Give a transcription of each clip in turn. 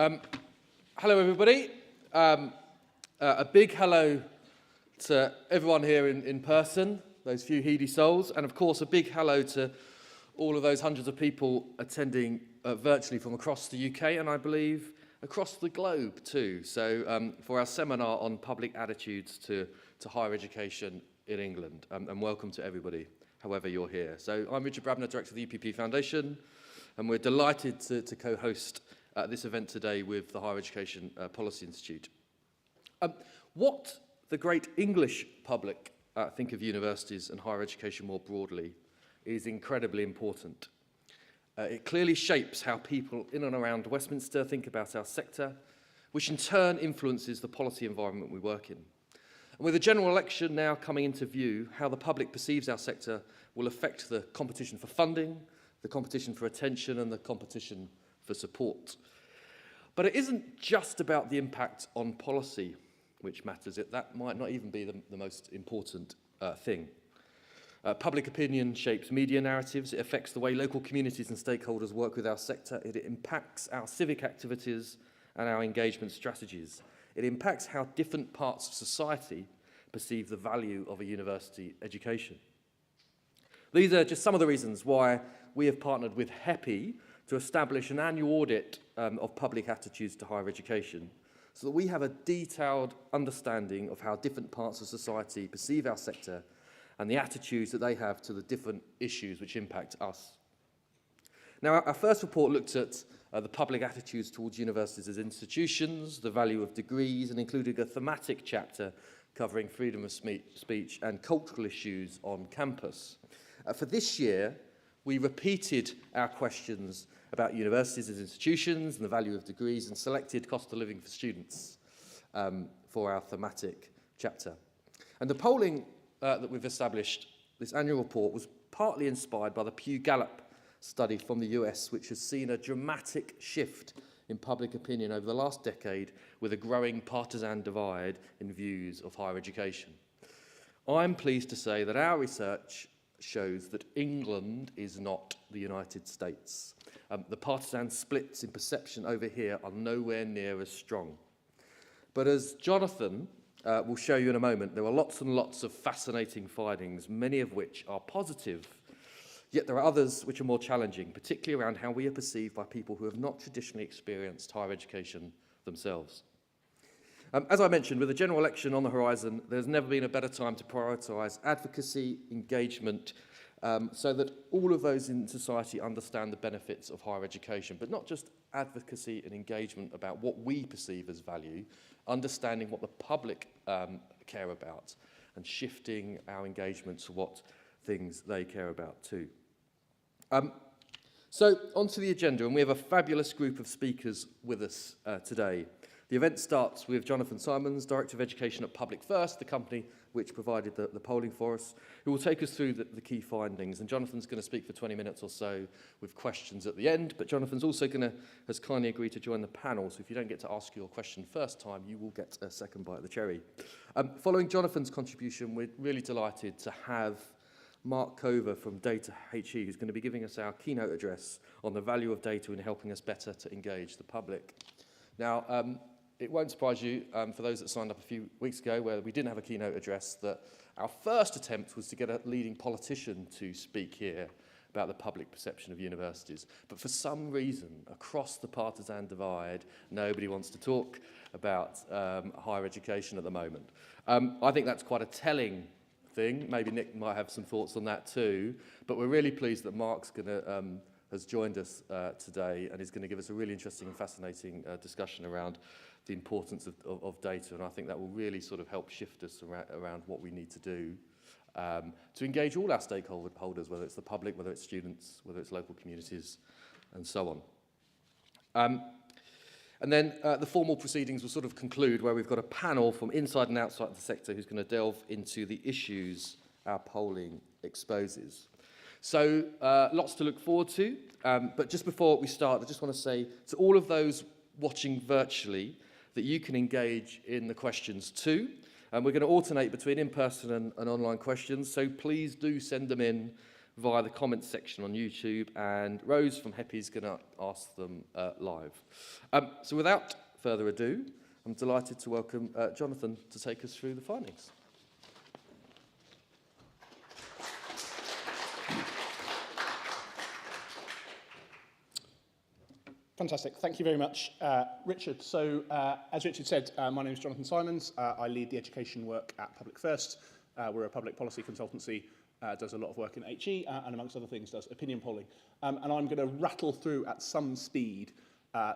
Hello, everybody. A big hello to everyone here in person, those few heedy souls, and of course a big hello to all of those hundreds of people attending virtually from across the UK and I believe across the globe too. So for our seminar on public attitudes to higher education in England, and welcome to everybody, however you're here. So I'm Richard Brabner, Director of the UPP Foundation, and we're delighted to co-host this event today with the Higher Education Policy Institute. What the great English public think of universities and higher education more broadly is incredibly important. It clearly shapes how people in and around Westminster think about our sector, which in turn influences the policy environment we work in. And with the general election now coming into view, how the public perceives our sector will affect the competition for funding, the competition for attention, and the competition for support. But it isn't just about the impact on policy which matters. That might not even be the most important thing. Public opinion shapes media narratives. It affects the way local communities and stakeholders work with our sector. It impacts our civic activities and our engagement strategies. It impacts how different parts of society perceive the value of a university education. These are just some of the reasons why we have partnered with HEPI to establish an annual audit of public attitudes to higher education, so that we have a detailed understanding of how different parts of society perceive our sector and the attitudes that they have to the different issues which impact us. Now, our first report looked at the public attitudes towards universities as institutions, the value of degrees, and included a thematic chapter covering freedom of speech and cultural issues on campus. For this year, we repeated our questions about universities as institutions and the value of degrees and selected cost of living for students for our thematic chapter. And the polling that we've established, this annual report, was partly inspired by the Pew Gallup study from the US, which has seen a dramatic shift in public opinion over the last decade with a growing partisan divide in views of higher education. I'm pleased to say that our research shows that England is not the United States. The partisan splits in perception over here are nowhere near as strong. But as Jonathan will show you in a moment, there are lots and lots of fascinating findings, many of which are positive. Yet there are others which are more challenging, particularly around how we are perceived by people who have not traditionally experienced higher education themselves. As I mentioned, with the general election on the horizon, there's never been a better time to prioritise advocacy, engagement, so that all of those in society understand the benefits of higher education, but not just advocacy and engagement about what we perceive as value, understanding what the public care about, and shifting our engagement to what things they care about too. So onto the agenda, and we have a fabulous group of speakers with us today. The event starts with Jonathan Simons, Director of Education at Public First, the company which provided the polling for us, who will take us through the key findings. And Jonathan's going to speak for 20 minutes or so with questions at the end, but Jonathan's also has kindly agreed to join the panel, so if you don't get to ask your question first time, you will get a second bite of the cherry. Following Jonathan's contribution, we're really delighted to have Mark Cover from Data HE, who's going to be giving us our keynote address on the value of data in helping us better to engage the public. Now, it won't surprise you, for those that signed up a few weeks ago where we didn't have a keynote address, that our first attempt was to get a leading politician to speak here about the public perception of universities. But for some reason, across the partisan divide, nobody wants to talk about higher education at the moment. I think that's quite a telling thing. Maybe Nick might have some thoughts on that too. But we're really pleased that Mark's has joined us today and is going to give us a really interesting and fascinating discussion around the importance of data, and I think that will really sort of help shift us around what we need to do to engage all our stakeholders, whether it's the public, whether it's students, whether it's local communities, and so on. And then the formal proceedings will sort of conclude where we've got a panel from inside and outside the sector who's going to delve into the issues our polling exposes. So lots to look forward to, but just before we start, I just want to say to all of those watching virtually that you can engage in the questions too. And we're going to alternate between in-person and online questions, so please do send them in via the comments section on YouTube, and Rose from HEPI is going to ask them live. So without further ado, I'm delighted to welcome Jonathan to take us through the findings. Fantastic. Thank you very much, Richard. So, as Richard said, my name is Jonathan Simons. I lead the education work at Public First. We're a public policy consultancy, does a lot of work in HE, and amongst other things, does opinion polling. And I'm going to rattle through at some speed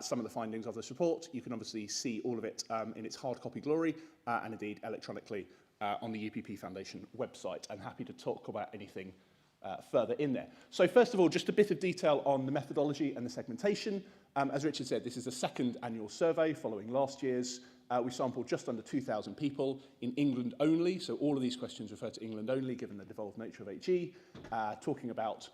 some of the findings of this report. You can obviously see all of it in its hard copy glory, and indeed electronically on the UPP Foundation website. I'm happy to talk about anything further in there. So first of all, just a bit of detail on the methodology and the segmentation. As Richard said, this is the second annual survey following last year's. We sampled just under 2,000 people in England only, so all of these questions refer to England only, given the devolved nature of HE, talking about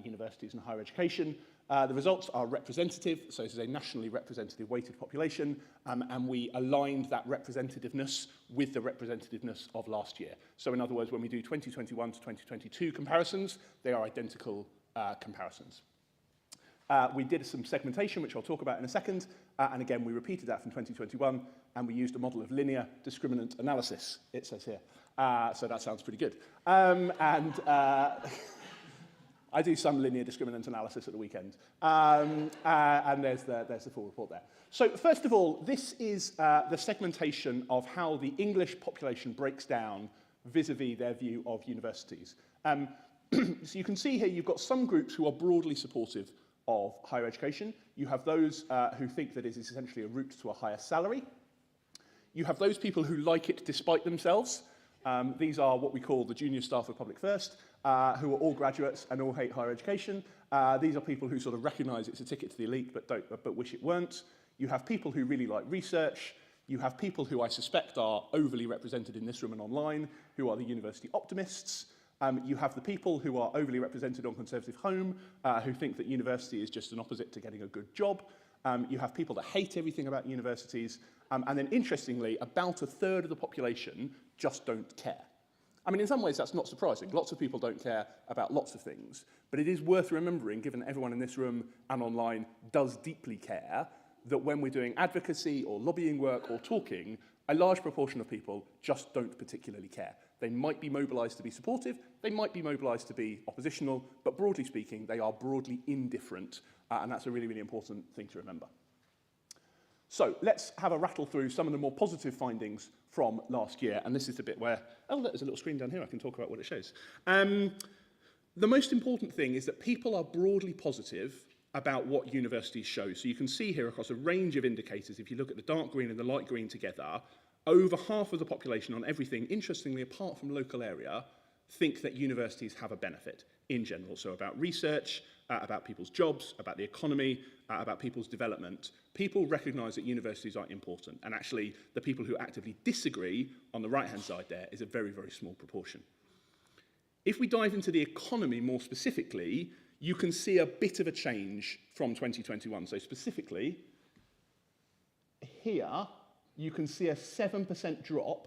universities and higher education. The results are representative, so this is a nationally representative weighted population, and we aligned that representativeness with the representativeness of last year. So in other words, when we do 2021 to 2022 comparisons, they are identical comparisons. We did some segmentation, which I'll talk about in a second, and again, we repeated that from 2021, and we used a model of linear discriminant analysis, it says here. So that sounds pretty good. I do some linear discriminant analysis at the weekend, and there's the full report there. So first of all, this is the segmentation of how the English population breaks down vis-a-vis their view of universities. So you can see here you've got some groups who are broadly supportive of higher education. You have those who think that it is essentially a route to a higher salary. You have those people who like it despite themselves. These are what we call the junior staff of Public First, who are all graduates and all hate higher education. These are people who sort of recognise it's a ticket to the elite but wish it weren't. You have people who really like research. You have people who I suspect are overly represented in this room and online, who are the university optimists. You have the people who are overly represented on Conservative Home, who think that university is just an opposite to getting a good job. You have people that hate everything about universities. And then, interestingly, about a third of the population just don't care. I mean, in some ways, that's not surprising. Lots of people don't care about lots of things. But it is worth remembering, given that everyone in this room and online does deeply care, that when we're doing advocacy or lobbying work or talking, a large proportion of people just don't particularly care. They might be mobilised to be supportive, they might be mobilised to be oppositional, but broadly speaking, they are broadly indifferent, and that's a really, really important thing to remember. So let's have a rattle through some of the more positive findings from last year, and this is the bit where, oh, look, there's a little screen down here, I can talk about what it shows. The most important thing is that people are broadly positive about what universities show. So you can see here across a range of indicators, if you look at the dark green and the light green together, over half of the population on everything, interestingly, apart from local area, think that universities have a benefit in general. So about research, about people's jobs, about the economy, about people's development. People recognise that universities are important. And actually, the people who actively disagree on the right-hand side there is a very, very small proportion. If we dive into the economy more specifically, you can see a bit of a change from 2021. So specifically, here, you can see a 7% drop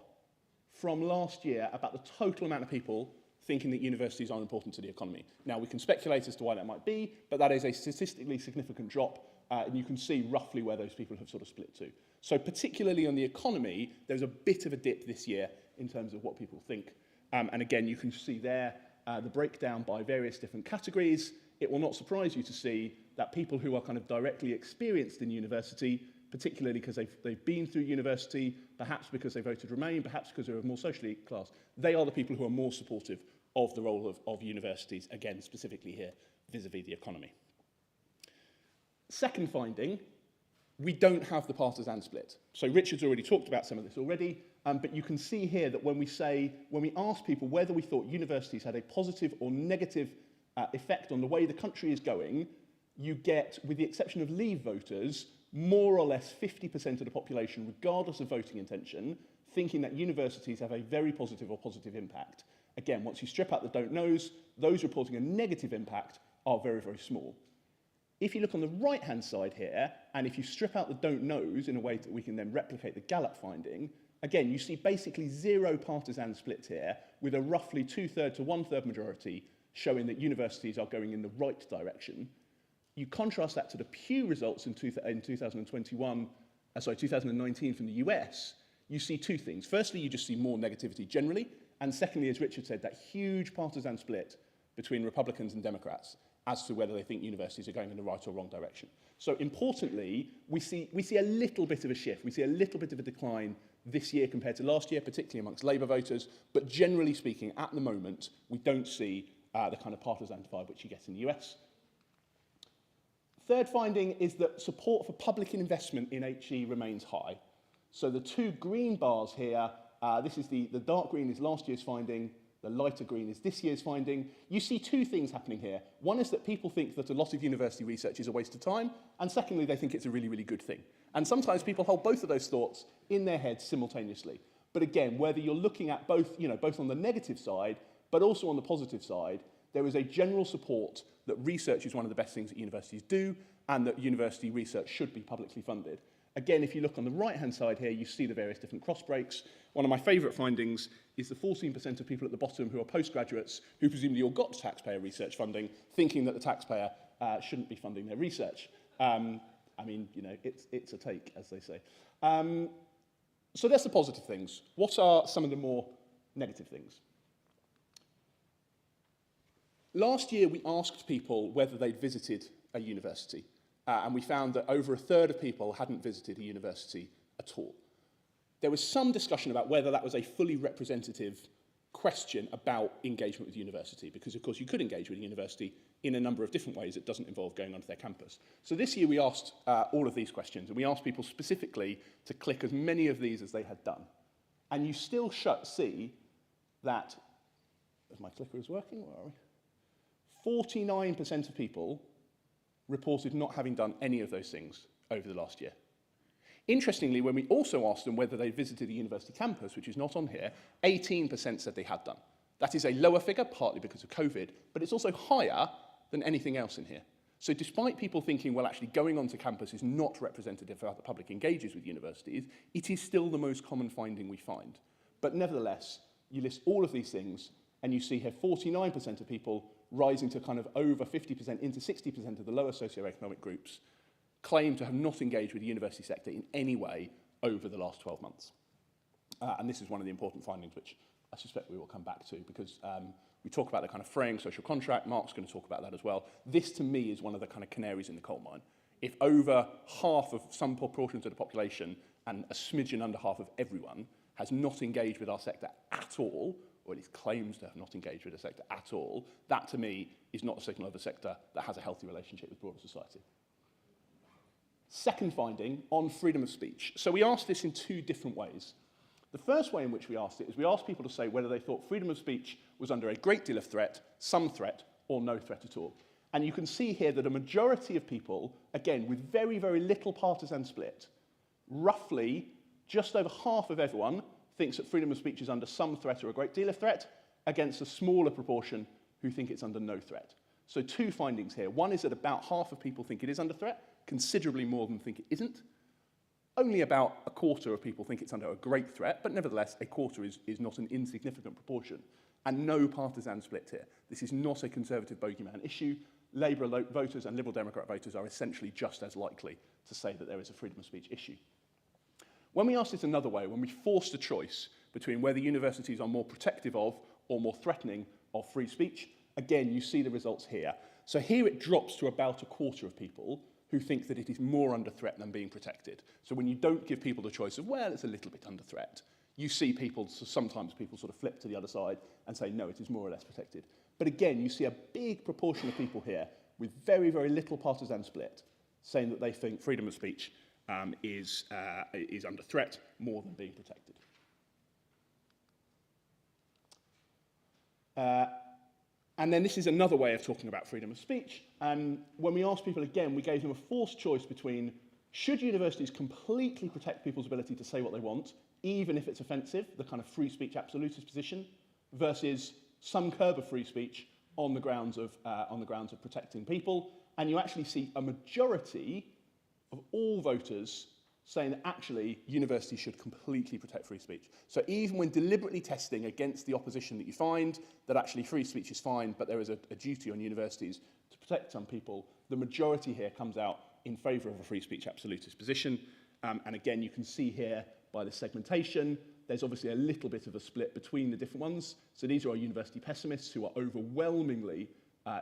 from last year about the total amount of people thinking that universities are important to the economy. Now, we can speculate as to why that might be, but that is a statistically significant drop, and you can see roughly where those people have sort of split to. So particularly on the economy, there's a bit of a dip this year in terms of what people think. And again, you can see there the breakdown by various different categories. It will not surprise you to see that people who are kind of directly experienced in university, particularly because they've been through university, perhaps because they voted Remain, perhaps because they're of more socially class, they are the people who are more supportive of the role of universities, again, specifically here, vis-a-vis the economy. Second finding, we don't have the partisan split. So Richard's already talked about some of this already, but you can see here that when we ask people whether we thought universities had a positive or negative effect on the way the country is going, you get, with the exception of Leave voters, more or less 50% of the population, regardless of voting intention, thinking that universities have a very positive or positive impact. Again, once you strip out the don't knows, those reporting a negative impact are very, very small. If you look on the right-hand side here, and if you strip out the don't knows in a way that we can then replicate the Gallup finding, again, you see basically zero partisan split here, with a roughly 2/3 to 1/3 majority showing that universities are going in the right direction. You contrast that to the Pew results in 2019 from the US, you see two things. Firstly, you just see more negativity generally, and secondly, as Richard said, that huge partisan split between Republicans and Democrats as to whether they think universities are going in the right or wrong direction. So importantly, we see a little bit of a shift. We see a little bit of a decline this year compared to last year, particularly amongst Labour voters. But generally speaking, at the moment, we don't see the kind of partisan divide which you get in the US. Third finding is that support for public investment in HE remains high. So the two green bars here, this is the dark green is last year's finding, the lighter green is this year's finding. You see two things happening here. One is that people think that a lot of university research is a waste of time, and secondly, they think it's a really, really good thing. And sometimes people hold both of those thoughts in their heads simultaneously. But again, whether you're looking at both, both on the negative side, but also on the positive side, there is a general support that research is one of the best things that universities do, and that university research should be publicly funded. Again, if you look on the right-hand side here, you see the various different cross breaks. One of my favourite findings is the 14% of people at the bottom who are postgraduates who presumably all got taxpayer research funding, thinking that the taxpayer shouldn't be funding their research. I mean, it's a take, as they say. So that's the positive things. What are some of the more negative things? Last year, we asked people whether they'd visited a university, and we found that over a third of people hadn't visited a university at all. There was some discussion about whether that was a fully representative question about engagement with university, because, of course, you could engage with a university in a number of different ways. It doesn't involve going onto their campus. So this year, we asked all of these questions, and we asked people specifically to click as many of these as they had done. And you still see that, as my clicker is working, where are we? 49% of people reported not having done any of those things over the last year. Interestingly, when we also asked them whether they visited a university campus, which is not on here, 18% said they had done. That is a lower figure, partly because of COVID, but it's also higher than anything else in here. So despite people thinking, well, actually going onto campus is not representative of how the public engages with universities, it is still the most common finding we find. But nevertheless, you list all of these things, and you see here 49% of people rising to kind of over 50% into 60% of the lower socioeconomic groups claim to have not engaged with the university sector in any way over the last 12 months. And this is one of the important findings which I suspect we will come back to, because we talk about the kind of fraying social contract. Mark's going to talk about that as well. This, to me, is one of the kind of canaries in the coal mine. If over half of some proportions of the population and a smidgen under half of everyone has not engaged with our sector at all, or at least claims to have not engaged with the sector at all, that, to me, is not a signal of a sector that has a healthy relationship with broader society. Second finding on freedom of speech. So we asked this in two different ways. The first way in which we asked it is we asked people to say whether they thought freedom of speech was under a great deal of threat, some threat, or no threat at all. And you can see here that a majority of people, again, with very, very little partisan split, roughly just over half of everyone thinks that freedom of speech is under some threat or a great deal of threat, against a smaller proportion who think it's under no threat. So two findings here. One is that about half of people think it is under threat, considerably more than think it isn't. Only about a quarter of people think it's under a great threat, but nevertheless, a quarter is not an insignificant proportion. And no partisan split here. This is not a Conservative bogeyman issue. Labour voters and Liberal Democrat voters are essentially just as likely to say that there is a freedom of speech issue. When we asked it another way, when we forced a choice between whether universities are more protective of or more threatening of free speech, again, you see the results here. So here it drops to about a quarter of people who think that it is more under threat than being protected. So when you don't give people the choice of, well, it's a little bit under threat, you see people, so sometimes people sort of flip to the other side and say, no, it is more or less protected. But again, you see a big proportion of people here with very, very little partisan split saying that they think freedom of speech is under threat more than being protected. And then this is another way of talking about freedom of speech. When we asked people again, we gave them a forced choice between should universities completely protect people's ability to say what they want, even if it's offensive, the kind of free speech absolutist position, versus some curb of free speech on the grounds of protecting people. And you actually see a majority of all voters saying that actually universities should completely protect free speech. So even when deliberately testing against the opposition that you find, that actually free speech is fine, but there is a duty on universities to protect some people, the majority here comes out in favour of a free speech absolutist position. And again, you can see here by the segmentation, there's obviously a little bit of a split between the different ones. So these are our university pessimists who are overwhelmingly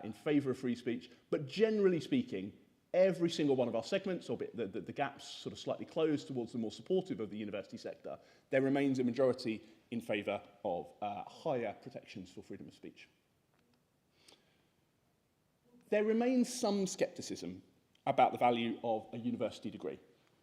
in favour of free speech, but generally speaking, every single one of our segments, albeit the gaps sort of slightly closed towards the more supportive of the university sector, there remains a majority in favour of higher protections for freedom of speech. There remains some scepticism about the value of a university degree.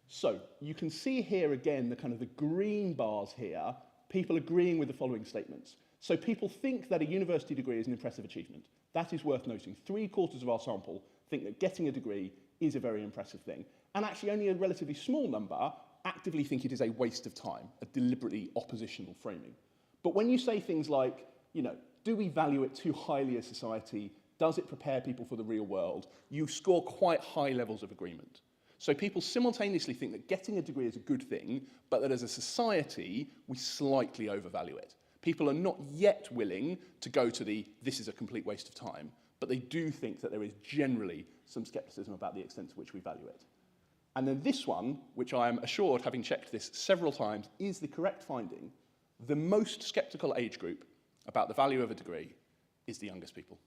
So you can see here again the kind of the green bars here, people agreeing with the following statements. So people think that a university degree is an impressive achievement. That is worth noting. 3/4 of our sample think that getting a degree is a very impressive thing. And actually only a relatively small number actively think it is a waste of time, a deliberately oppositional framing. But when you say things like, you know, do we value it too highly as society? Does it prepare people for the real world? You score quite high levels of agreement. So people simultaneously think that getting a degree is a good thing, but that as a society, we slightly overvalue it. People are not yet willing to go to the, this is a complete waste of time, but they do think that there is generally some scepticism about the extent to which we value it. And then this one, which I am assured, having checked this several times, is the correct finding. The most sceptical age group about the value of a degree is the youngest people.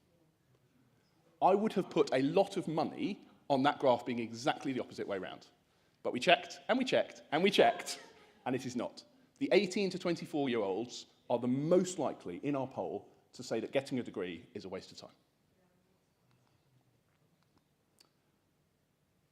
I would have put a lot of money on that graph being exactly the opposite way round. But we checked, and we checked, and we checked, and it is not. The 18 to 24-year-olds are the most likely in our poll to say that getting a degree is a waste of time.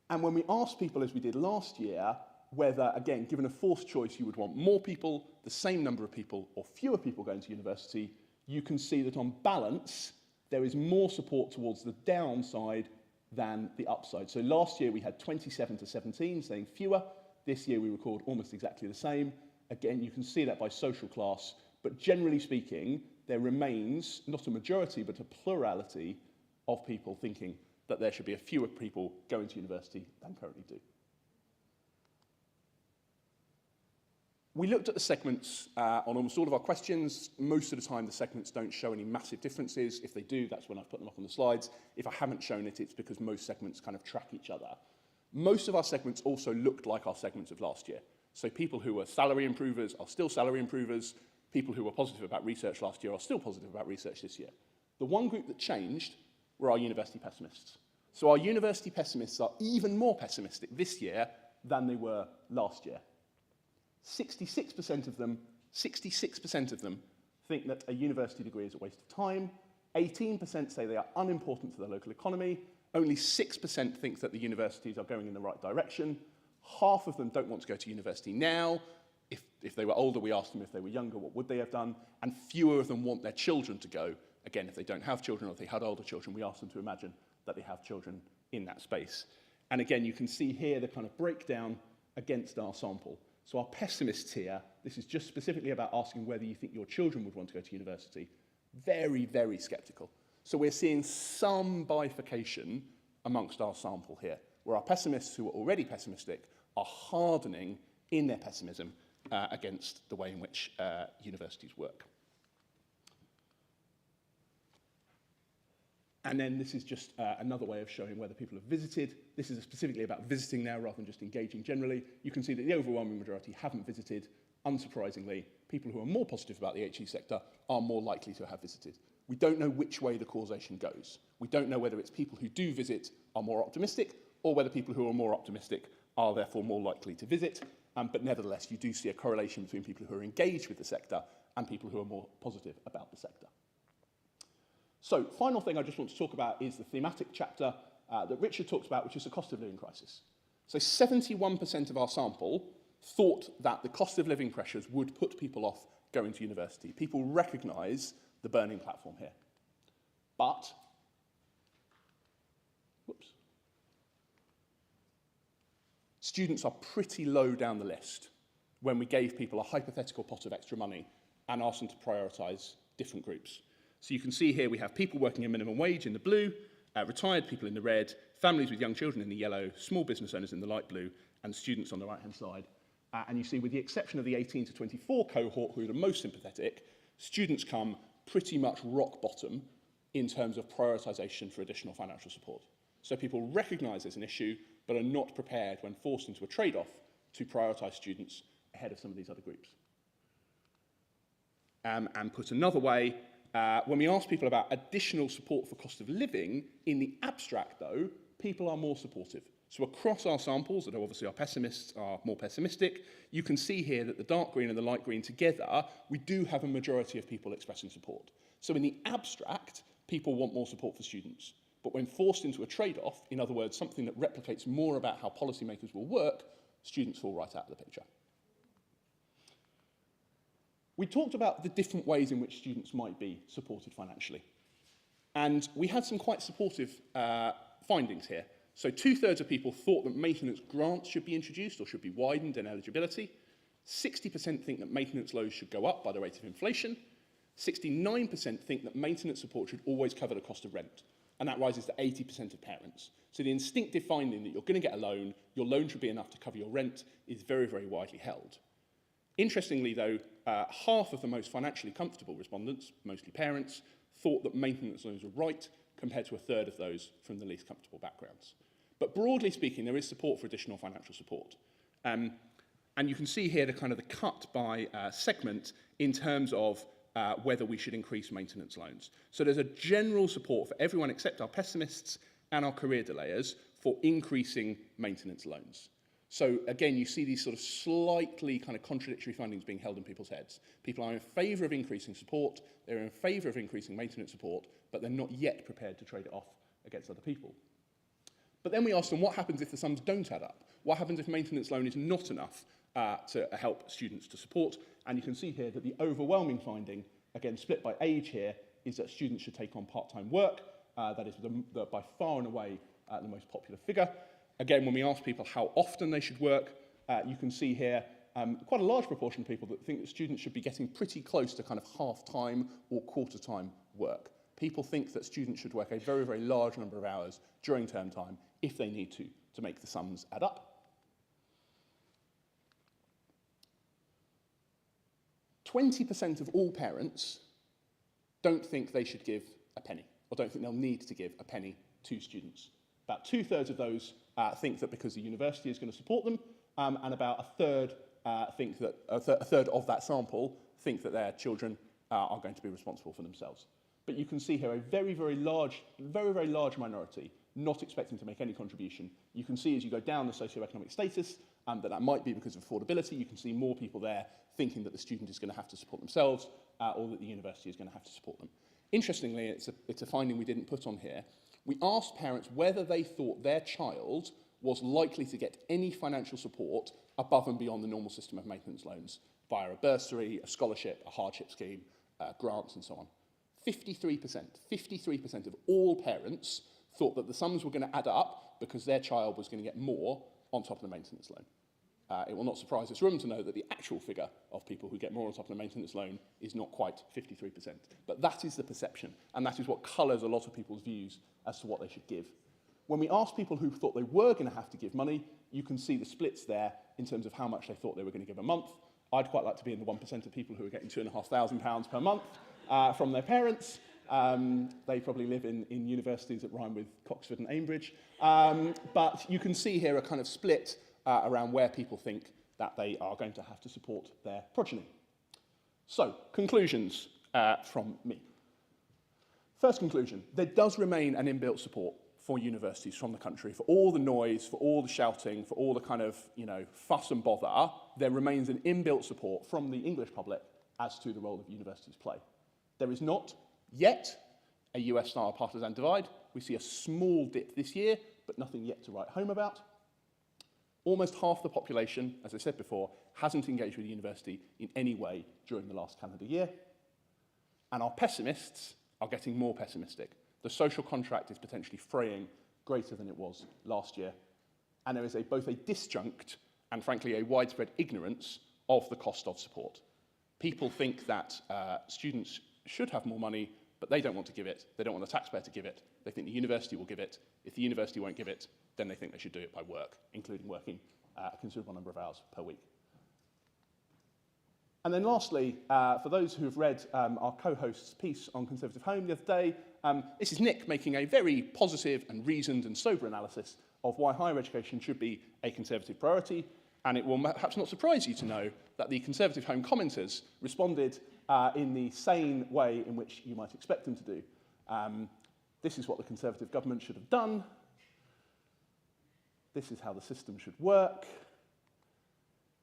And when we asked people, as we did last year, whether, again, given a forced choice, you would want more people, the same number of people, or fewer people going to university, you can see that on balance, there is more support towards the downside than the upside. So last year we had 27 to 17 saying fewer. This year we record almost exactly the same. Again, you can see that by social class, but generally speaking, there remains not a majority, but a plurality of people thinking that there should be a fewer people going to university than currently do. We looked at the segments on almost all of our questions. Most of the time, the segments don't show any massive differences. If they do, that's when I've put them up on the slides. If I haven't shown it, it's because most segments kind of track each other. Most of our segments also looked like our segments of last year. So people who were salary improvers are still salary improvers. People who were positive about research last year are still positive about research this year. The one group that changed were our university pessimists. So our university pessimists are even more pessimistic this year than they were last year. 66% of them think that a university degree is a waste of time. 18% say they are unimportant to the local economy. Only 6% think that the universities are going in the right direction. Half of them don't want to go to university now. If they were older, we asked them if they were younger, what would they have done? And fewer of them want their children to go. Again, if they don't have children or if they had older children, we asked them to imagine that they have children in that space. And again, you can see here the kind of breakdown against our sample. So our pessimists here, this is just specifically about asking whether you think your children would want to go to university, very, very sceptical. So we're seeing some bifurcation amongst our sample here, where our pessimists who are already pessimistic are hardening in their pessimism against the way in which universities work. And then this is just another way of showing whether people have visited. This is specifically about visiting now rather than just engaging generally. You can see that the overwhelming majority haven't visited. Unsurprisingly, people who are more positive about the HE sector are more likely to have visited. We don't know which way the causation goes. We don't know whether it's people who do visit are more optimistic or whether people who are more optimistic are therefore more likely to visit. But nevertheless, you do see a correlation between people who are engaged with the sector and people who are more positive about the sector. So, final thing I just want to talk about is the thematic chapter that Richard talked about, which is the cost of living crisis. So 71% of our sample thought that the cost of living pressures would put people off going to university. People recognise the burning platform here. But, students are pretty low down the list when we gave people a hypothetical pot of extra money and asked them to prioritise different groups. So you can see here we have people working a minimum wage in the blue, retired people in the red, families with young children in the yellow, small business owners in the light blue, and students on the right-hand side. And you see, with the exception of the 18 to 24 cohort, who are the most sympathetic, students come pretty much rock bottom in terms of prioritisation for additional financial support. So people recognise there's an issue, but are not prepared when forced into a trade-off to prioritise students ahead of some of these other groups. And put another way, when we ask people about additional support for cost of living, in the abstract, though, people are more supportive. So across our samples, that obviously our pessimists are more pessimistic, you can see here that the dark green and the light green together, we do have a majority of people expressing support. So in the abstract, people want more support for students. But when forced into a trade-off, in other words, something that replicates more about how policymakers will work, students fall right out of the picture. We talked about the different ways in which students might be supported financially. And we had some quite supportive findings here. So 2/3 of people thought that maintenance grants should be introduced or should be widened in eligibility. 60% think that maintenance loans should go up by the rate of inflation. 69% think that maintenance support should always cover the cost of rent. And that rises to 80% of parents. So the instinctive finding that you're going to get a loan, your loan should be enough to cover your rent, is very, very widely held. Interestingly, though, half of the most financially comfortable respondents, mostly parents, thought that maintenance loans were right, compared to 1/3 of those from the least comfortable backgrounds. But broadly speaking, there is support for additional financial support. And you can see here the kind of the cut by segment in terms of whether we should increase maintenance loans. So there's a general support for everyone except our pessimists and our career delayers for increasing maintenance loans. So again, you see these sort of slightly kind of contradictory findings being held in people's heads. People are in favour of increasing support, they're in favour of increasing maintenance support, but they're not yet prepared to trade it off against other people. But then we asked them, what happens if the sums don't add up? What happens if maintenance loan is not enough to help students to support? And you can see here that the overwhelming finding, again split by age here, is that students should take on part-time work. That is by far and away the most popular figure. Again, when we ask people how often they should work, you can see here quite a large proportion of people that think that students should be getting pretty close to kind of half-time or quarter-time work. People think that students should work a very, very large number of hours during term time if they need to make the sums add up. 20% of all parents don't think they should give a penny, or don't think they'll need to give a penny to students. About 2/3 of those think that because the university is going to support them, and about 1/3 think that a third of that sample think that their children are going to be responsible for themselves. But you can see here a very, very large minority not expecting to make any contribution. You can see as you go down the socioeconomic status that might be because of affordability. You can see more people there thinking that the student is going to have to support themselves or that the university is going to have to support them. Interestingly, it's a finding we didn't put on here. We asked parents whether they thought their child was likely to get any financial support above and beyond the normal system of maintenance loans via a bursary, a scholarship, a hardship scheme, grants and so on. 53% of all parents thought that the sums were going to add up because their child was going to get more on top of the maintenance loan. It will not surprise this room to know that the actual figure of people who get more on top of the maintenance loan is not quite 53%. But that is the perception, and that is what colours a lot of people's views as to what they should give. When we asked people who thought they were going to have to give money, you can see the splits there in terms of how much they thought they were going to give a month. I'd quite like to be in the 1% of people who are getting £2,500 per month from their parents. They probably live in universities that rhyme with Oxford and Cambridge. But you can see here a kind of split around where people think that they are going to have to support their progeny. So, conclusions from me. First conclusion, there does remain an inbuilt support for universities from the country. For all the noise, for all the shouting, for all the kind of, fuss and bother, there remains an inbuilt support from the English public as to the role of universities play. There is not yet a US-style partisan divide. We see a small dip this year, but nothing yet to write home about. Almost half the population, as I said before, hasn't engaged with the university in any way during the last calendar year. And our pessimists are getting more pessimistic. The social contract is potentially fraying greater than it was last year. And there is both a disjunct and, frankly, a widespread ignorance of the cost of support. People think that students should have more money, but they don't want to give it. They don't want the taxpayer to give it. They think the university will give it. If the university won't give it, then they think they should do it by work, including working a considerable number of hours per week. And then lastly, for those who have read our co-host's piece on Conservative Home the other day, this is Nick making a very positive and reasoned and sober analysis of why higher education should be a Conservative priority. And it will perhaps not surprise you to know that the Conservative Home commenters responded in the sane way in which you might expect them to do. This is what the Conservative government should have done. This is how the system should work.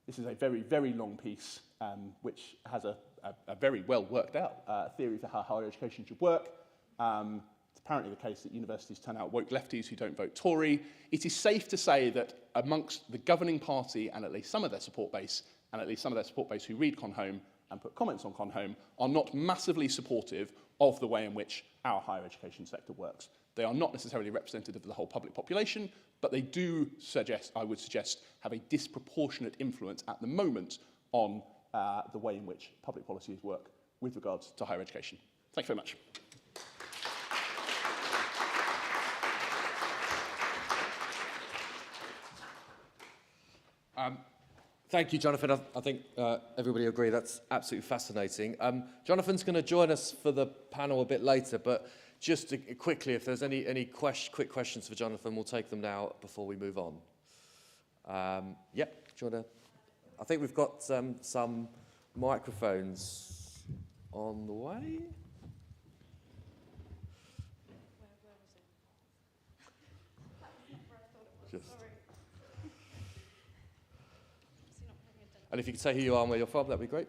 This is a very, very long piece, which has a very well worked out theory for how higher education should work. It's apparently the case that universities turn out woke lefties who don't vote Tory. It is safe to say that amongst the governing party and at least some of their support base, who read Con Home and put comments on Con Home, are not massively supportive of the way in which our higher education sector works. They are not necessarily representative of the whole public population, but they do suggest, I would suggest, have a disproportionate influence at the moment on the way in which public policies work with regards to higher education. Thank you very much. Thank you, Jonathan. I think everybody agree that's absolutely fascinating. Jonathan's going to join us for the panel a bit later, but just quickly, if there's any quick questions for Jonathan, we'll take them now before we move on. Yep, do you want to? I think we've got some microphones on the way. Just. And if you could say who you are and where you're from, that'd be great.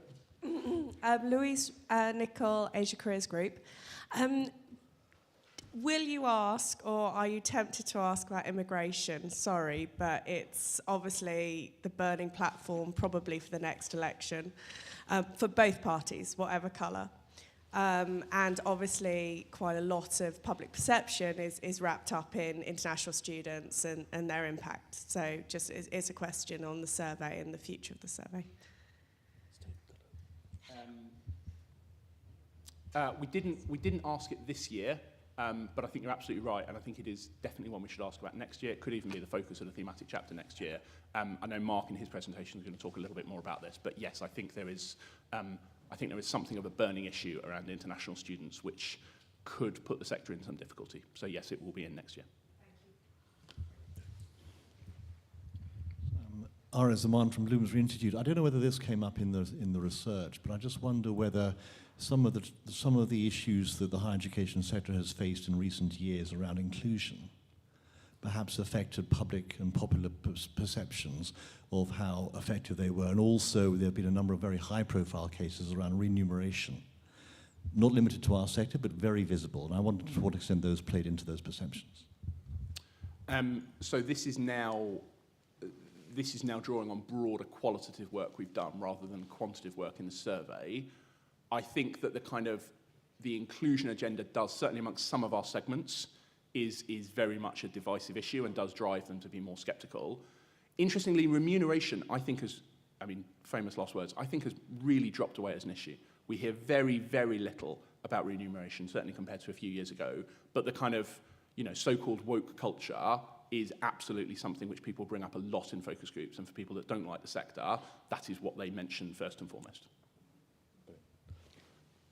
Louise Nicol, Asia Careers Group. Will you ask, or are you tempted to ask about immigration? Sorry, but it's obviously the burning platform probably for the next election, for both parties, whatever colour. And obviously quite a lot of public perception is wrapped up in international students and their impact. So just it's a question on the survey and the future of the survey. We didn't ask it this year, but I think you're absolutely right, and I think it is definitely one we should ask about next year. It could even be the focus of the thematic chapter next year. I know Mark in his presentation is going to talk a little bit more about this, but yes, I think there is something of a burning issue around international students which could put the sector in some difficulty. So yes, it will be in next year. Ara Zaman from Bloomsbury Institute. I don't know whether this came up in the research, but I just wonder whether some of the issues that the higher education sector has faced in recent years around inclusion perhaps affected public and popular perceptions of how effective they were. And also there have been a number of very high-profile cases around remuneration, not limited to our sector, but very visible. And I wondered to what extent those played into those perceptions. So this is now drawing on broader qualitative work we've done rather than quantitative work in the survey. I think that the inclusion agenda does, certainly amongst some of our segments, is very much a divisive issue and does drive them to be more sceptical. Interestingly, remuneration, I think famous last words, I think has really dropped away as an issue. We hear very, very little about remuneration, certainly compared to a few years ago, but the so-called woke culture is absolutely something which people bring up a lot in focus groups, and for people that don't like the sector, that is what they mention first and foremost.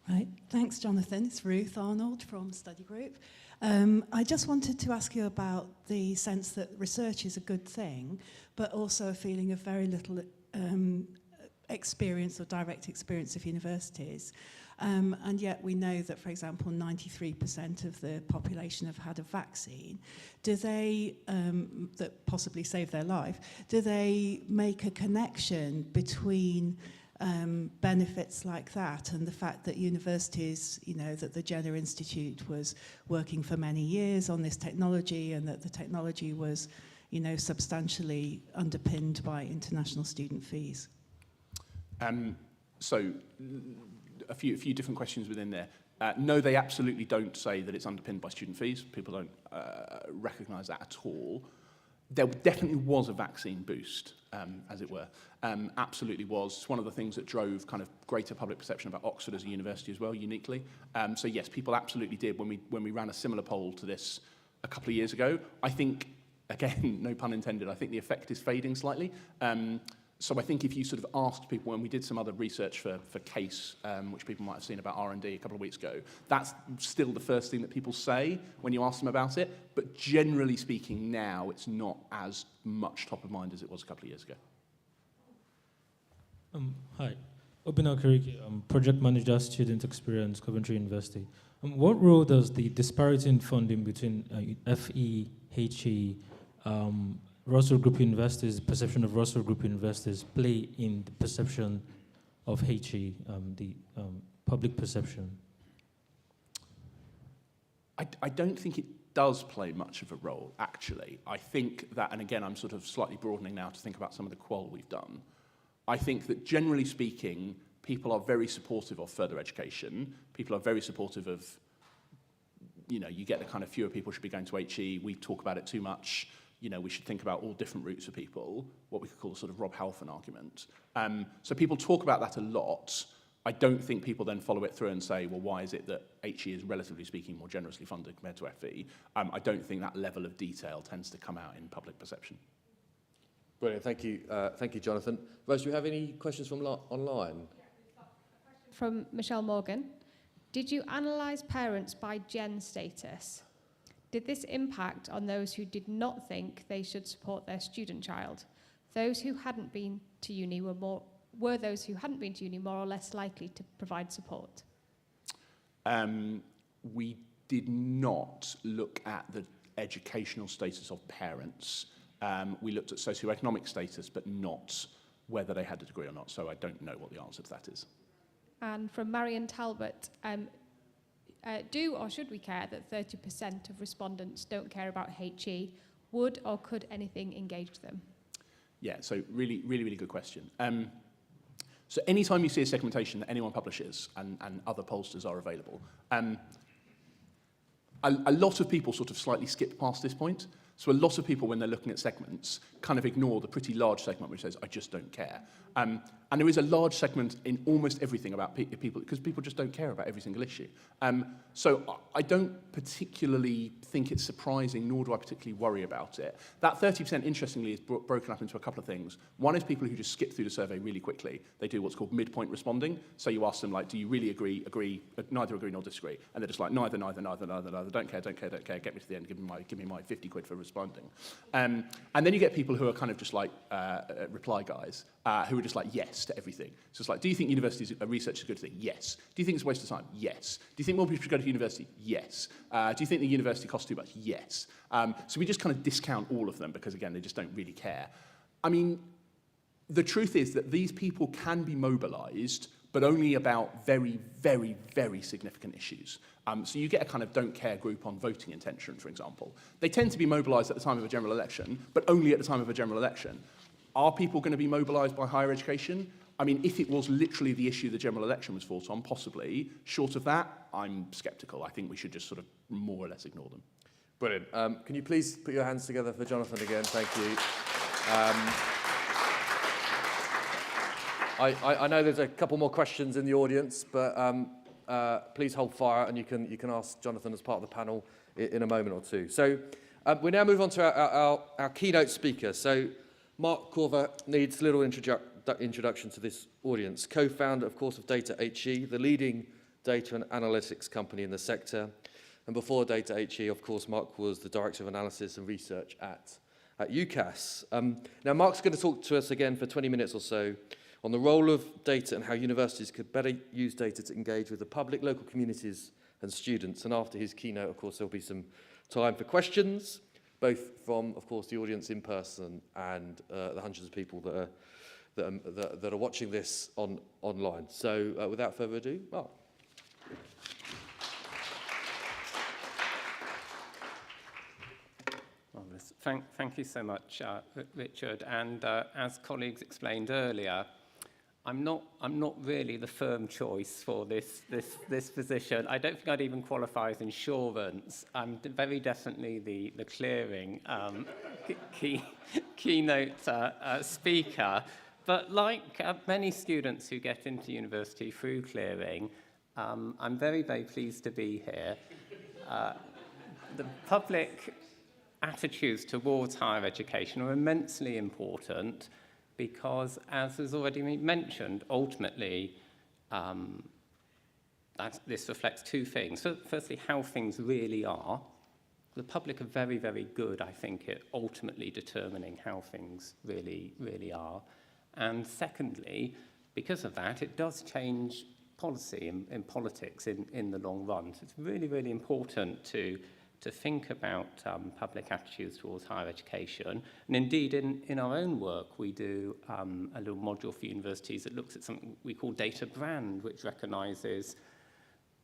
Right, thanks Jonathan. It's Ruth Arnold from Study Group. I just wanted to ask you about the sense that research is a good thing, but also a feeling of very little experience or direct experience of universities. And yet we know that, for example, 93% of the population have had a vaccine. Do they, that possibly saved their life, do they make a connection between benefits like that and the fact that universities, that the Jenner Institute was working for many years on this technology, and that the technology was, substantially underpinned by international student fees? So a few different questions within there. No, they absolutely don't say that it's underpinned by student fees. People don't recognise that at all. There definitely was a vaccine boost, as it were. Absolutely was. It's one of the things that drove kind of greater public perception about Oxford as a university as well, uniquely. So yes, people absolutely did. When we ran a similar poll to this a couple of years ago, I think again, no pun intended, I think the effect is fading slightly. So I think if you sort of asked people, when we did some other research for CASE, which people might have seen about R&D a couple of weeks ago, that's still the first thing that people say when you ask them about it. But generally speaking now, it's not as much top of mind as it was a couple of years ago. Hi, Obina Kiriki, Project Manager, Student Experience, Coventry University. What role does the disparity in funding between FE, HE, Russell Group investors, perception of Russell Group investors play in the perception of HE, the public perception? I don't think it does play much of a role, actually. I think that, and again, I'm sort of slightly broadening now to think about some of the qual we've done. I think that generally speaking, people are very supportive of further education. People are very supportive of, you know, you get the kind of fewer people should be going to HE, we talk about it too much, you know, we should think about all different routes for people, what we could call a sort of Rob Halfon argument. So people talk about that a lot. I don't think people then follow it through and say, well, why is it that HE is, relatively speaking, more generously funded compared to FE? I don't think that level of detail tends to come out in public perception. Brilliant, thank you, Jonathan. Rose, do you have any questions from online? From Michelle Morgan. Did you analyse parents by gen status? Did this impact on those who did not think they should support their student child? Those who hadn't been to uni were those who hadn't been to uni more or less likely to provide support? We did not look at the educational status of parents. We looked at socioeconomic status, but not whether they had a degree or not. So I don't know what the answer to that is. And from Marion Talbot, do or should we care that 30% of respondents don't care about HE? Would or could anything engage them? Yeah, so really, really, really good question. So anytime you see a segmentation that anyone publishes and other pollsters are available, a lot of people sort of slightly skip past this point. So a lot of people, when they're looking at segments, kind of ignore the pretty large segment which says, I just don't care. And there is a large segment in almost everything about people, because people just don't care about every single issue. So I don't particularly think it's surprising, nor do I particularly worry about it. That 30%, interestingly, is broken up into a couple of things. One is people who just skip through the survey really quickly. They do what's called midpoint responding. So you ask them, like, do you really agree, neither agree nor disagree? And they're just like, neither, don't care, get me to the end, give me my 50 quid for responding. And then you get people who are kind of just like reply guys, who are just like yes to everything. So it's like, do you think research is a good thing? Yes. Do you think it's a waste of time? Yes. Do you think more people should go to university? Yes. Do you think the university costs too much? Yes. So we just kind of discount all of them because, again, they just don't really care. I mean, the truth is that these people can be mobilised, but only about very, very, very significant issues. So you get a kind of don't care group on voting intention, for example. They tend to be mobilised at the time of a general election, but only at the time of a general election. Are people going to be mobilised by higher education? I mean, if it was literally the issue the general election was fought on, possibly. Short of that, I'm sceptical. I think we should just sort of more or less ignore them. Brilliant. Can you please put your hands together for Jonathan again? Thank you. I know there's a couple more questions in the audience, but please hold fire, and you can ask Jonathan as part of the panel in a moment or two. So we now move on to our keynote speaker. So Mark Corver needs little introduction to this audience. Co-founder, of course, of Data HE, the leading data and analytics company in the sector. And before Data HE, of course, Mark was the Director of Analysis and Research at UCAS. Now, Mark's going to talk to us again for 20 minutes or so on the role of data and how universities could better use data to engage with the public, local communities and students. And after his keynote, of course, there'll be some time for questions, both from, of course, the audience in person and the hundreds of people that are watching this online. So without further ado, Mark. Thank you so much, Richard. And as colleagues explained earlier, I'm not really the firm choice for this position. I don't think I'd even qualify as insurance. I'm very definitely the clearing keynote speaker. But like many students who get into university through clearing, I'm very, very pleased to be here. The public attitudes towards higher education are immensely important because, as has already been mentioned, ultimately this reflects two things. So, firstly, how things really are. The public are very, very good, I think, at ultimately determining how things really are. And secondly, because of that, it does change policy in politics in the long run. So it's really, really important to think about public attitudes towards higher education. And indeed, in our own work, we do a little module for universities that looks at something we call data brand, which recognises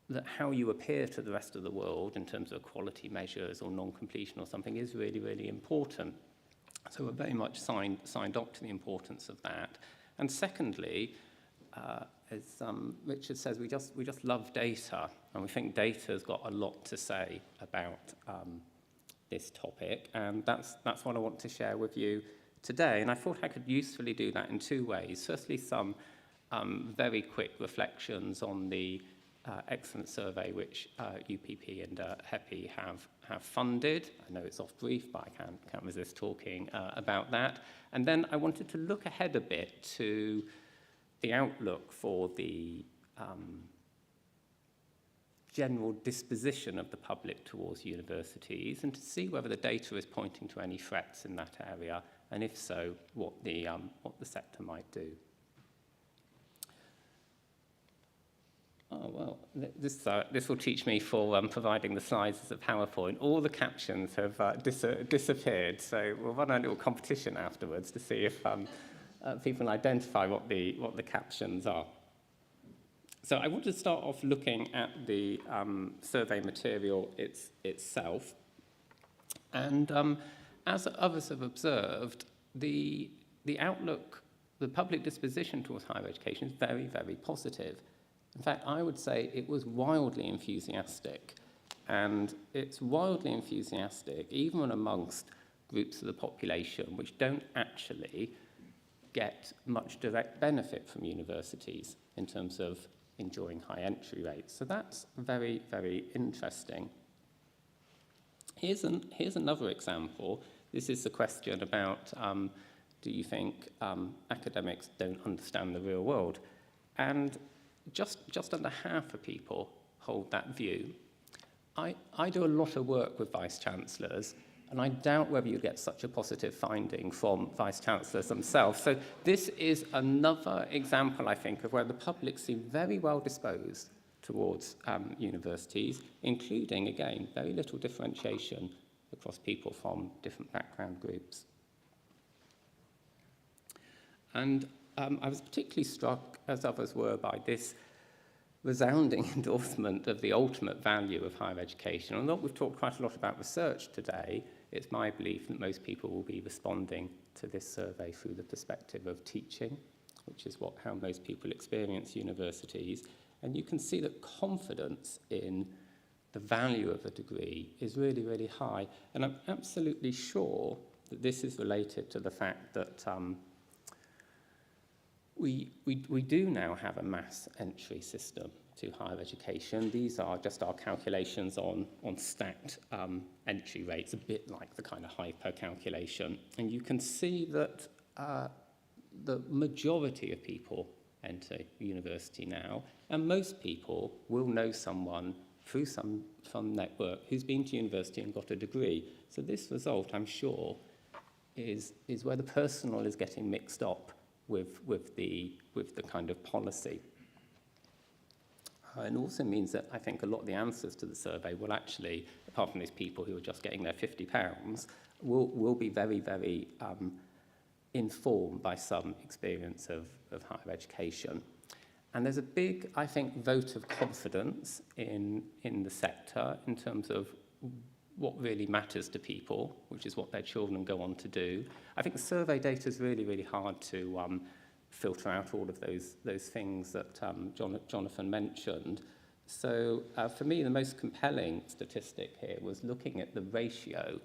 that how you appear to the rest of the world in terms of quality measures or non-completion or something is really, really important. So we're very much signed up to the importance of that. And secondly, as Richard says, we just love data, and we think data has got a lot to say about this topic, and that's what I want to share with you today. And I thought I could usefully do that in two ways. Firstly, some very quick reflections on the excellent survey which UPP and HEPI have funded. I know it's off brief, but I can't resist talking about that. And then I wanted to look ahead a bit to the outlook for the general disposition of the public towards universities, and to see whether the data is pointing to any threats in that area, and if so, what the sector might do. Oh, well, this will teach me for providing the slides as a PowerPoint. All the captions have disappeared, so we'll run a little competition afterwards to see if people identify what the captions are. So I want to start off looking at the survey material itself. And as others have observed, the outlook, the public disposition towards higher education is very, very positive. In fact, I would say it was wildly enthusiastic. And it's wildly enthusiastic even amongst groups of the population which don't actually get much direct benefit from universities in terms of enjoying high entry rates. So that's very, very interesting. Here's another example. This is the question about, do you think academics don't understand the real world? And just under half of people hold that view. I do a lot of work with vice-chancellors, and I doubt whether you get such a positive finding from vice-chancellors themselves. So this is another example, I think, of where the public seem very well disposed towards universities, including, again, very little differentiation across people from different background groups. And I was particularly struck, as others were, by this resounding endorsement of the ultimate value of higher education. Although we've talked quite a lot about research today, it's my belief that most people will be responding to this survey through the perspective of teaching, which is how most people experience universities. And you can see that confidence in the value of a degree is really, really high. And I'm absolutely sure that this is related to the fact that we do now have a mass entry system to higher education. These are just our calculations on stacked entry rates, a bit like the kind of hyper calculation. And you can see that the majority of people enter university now, and most people will know someone through some network who's been to university and got a degree. So this result, I'm sure, is where the personal is getting mixed up with the kind of policy. And also means that I think a lot of the answers to the survey will actually, apart from these people who are just getting their £50, will be very, very informed by some experience of higher education. And there's a big, I think, vote of confidence in the sector in terms of what really matters to people, which is what their children go on to do. I think the survey data is really, really hard to filter out all of those things that Jonathan mentioned. So for me, the most compelling statistic here was looking at the ratio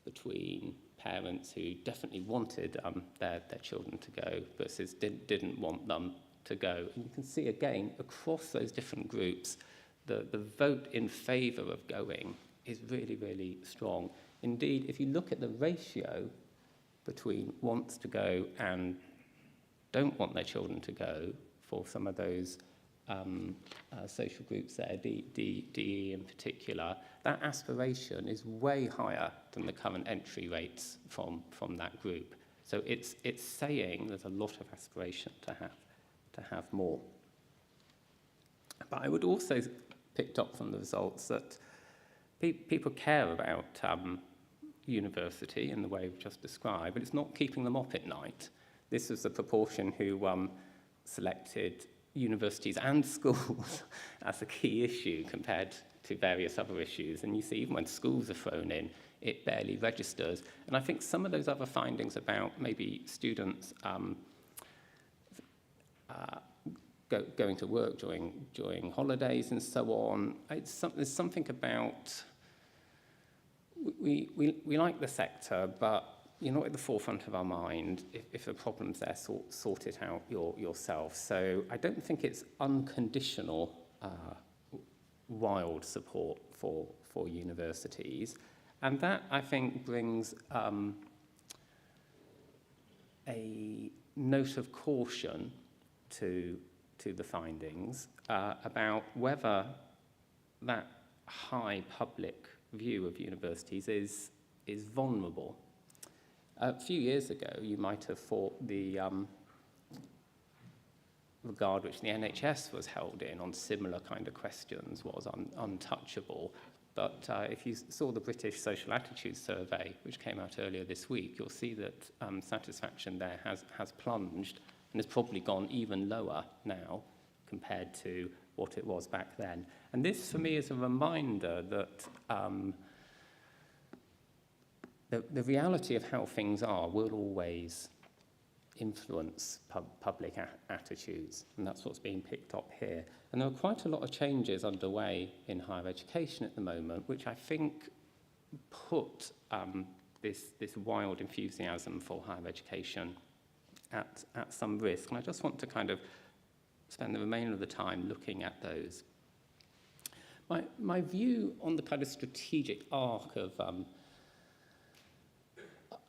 between parents who definitely wanted their children to go versus didn't want them to go. And you can see again, across those different groups, the vote in favour of going is really, really strong. Indeed, if you look at the ratio between wants to go and don't want their children to go for some of those social groups there, DE in particular, that aspiration is way higher than the current entry rates from that group. So it's saying there's a lot of aspiration to have more. But I would also picked up from the results that people care about university in the way we've just described, but it's not keeping them up at night. This was the proportion who selected universities and schools as a key issue compared to various other issues. And you see, even when schools are thrown in, it barely registers. And I think some of those other findings about maybe students going to work during holidays and so on, there's something about, we like the sector, but you're not at the forefront of our mind. If the problem's there, sort it out yourself. So I don't think it's unconditional wild support for universities. And that, I think, brings a note of caution to the findings about whether that high public view of universities is vulnerable. A few years ago, you might have thought the regard which the NHS was held in on similar kind of questions was untouchable. But if you saw the British Social Attitudes Survey, which came out earlier this week, you'll see that satisfaction there has plunged and has probably gone even lower now compared to what it was back then. And this, for me, is a reminder that the reality of how things are will always influence public attitudes, and that's what's being picked up here. And there are quite a lot of changes underway in higher education at the moment, which I think put this wild enthusiasm for higher education at some risk. And I just want to kind of spend the remainder of the time looking at those. My view on the kind of strategic arc of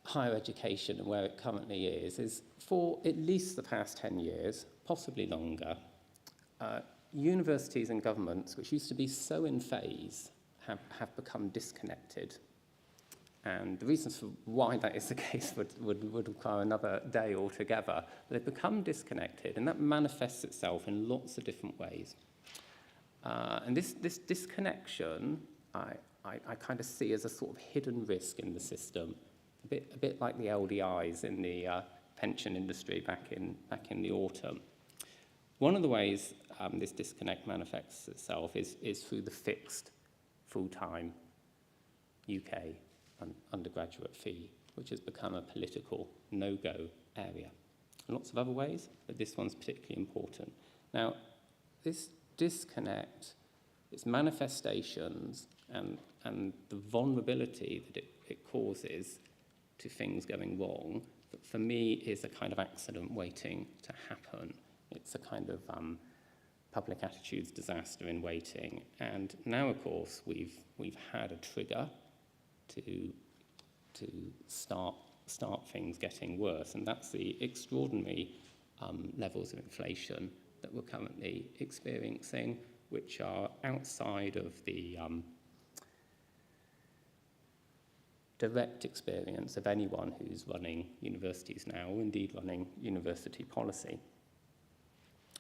higher education and where it currently is for at least the past 10 years, possibly longer, universities and governments, which used to be so in phase, have become disconnected. And the reasons for why that is the case would require another day altogether. But they've become disconnected, and that manifests itself in lots of different ways. And this disconnection, I kind of see as a sort of hidden risk in the system, a bit like the LDIs in the pension industry back in the autumn. One of the ways this disconnect manifests itself is through the fixed full-time UK undergraduate fee, which has become a political no-go area. And lots of other ways, but this one's particularly important. Now, this disconnect, its manifestations, and the vulnerability that it causes to things going wrong, for me is a kind of accident waiting to happen. It's a kind of public attitudes disaster in waiting. And now, of course, we've had a trigger to start things getting worse, and that's the extraordinary levels of inflation that we're currently experiencing, which are outside of the direct experience of anyone who's running universities now, or indeed running university policy.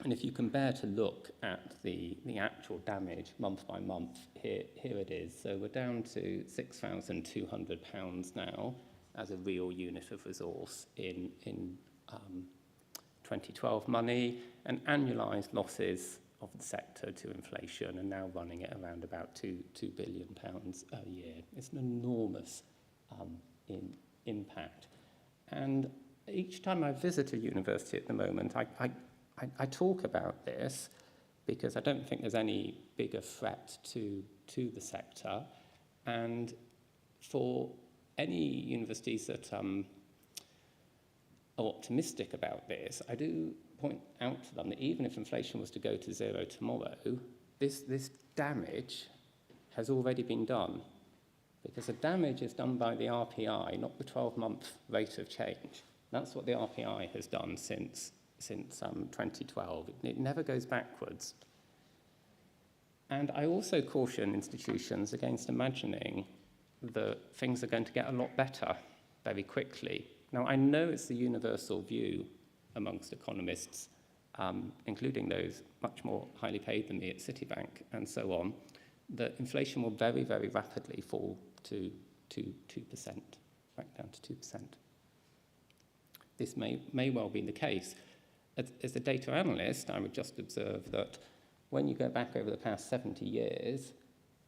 And if you can bear to look at the actual damage month by month, here it is. So we're down to £6,200 now as a real unit of resource in 2012 money, and annualised losses of the sector to inflation are now running at around about £2 billion a year. It's an enormous impact. And each time I visit a university at the moment, I talk about this because I don't think there's any bigger threat to the sector. And for any universities that are optimistic about this, I do point out to them that even if inflation was to go to zero tomorrow, this damage has already been done. because the damage is done by the RPI, not the 12-month rate of change. That's what the RPI has done since 2012. It never goes backwards. And I also caution institutions against imagining that things are going to get a lot better very quickly. Now, I know it's the universal view amongst economists, including those much more highly paid than me at Citibank and so on, that inflation will very, very rapidly fall to 2%, back down to 2%. This may well be the case. As a data analyst, I would just observe that when you go back over the past 70 years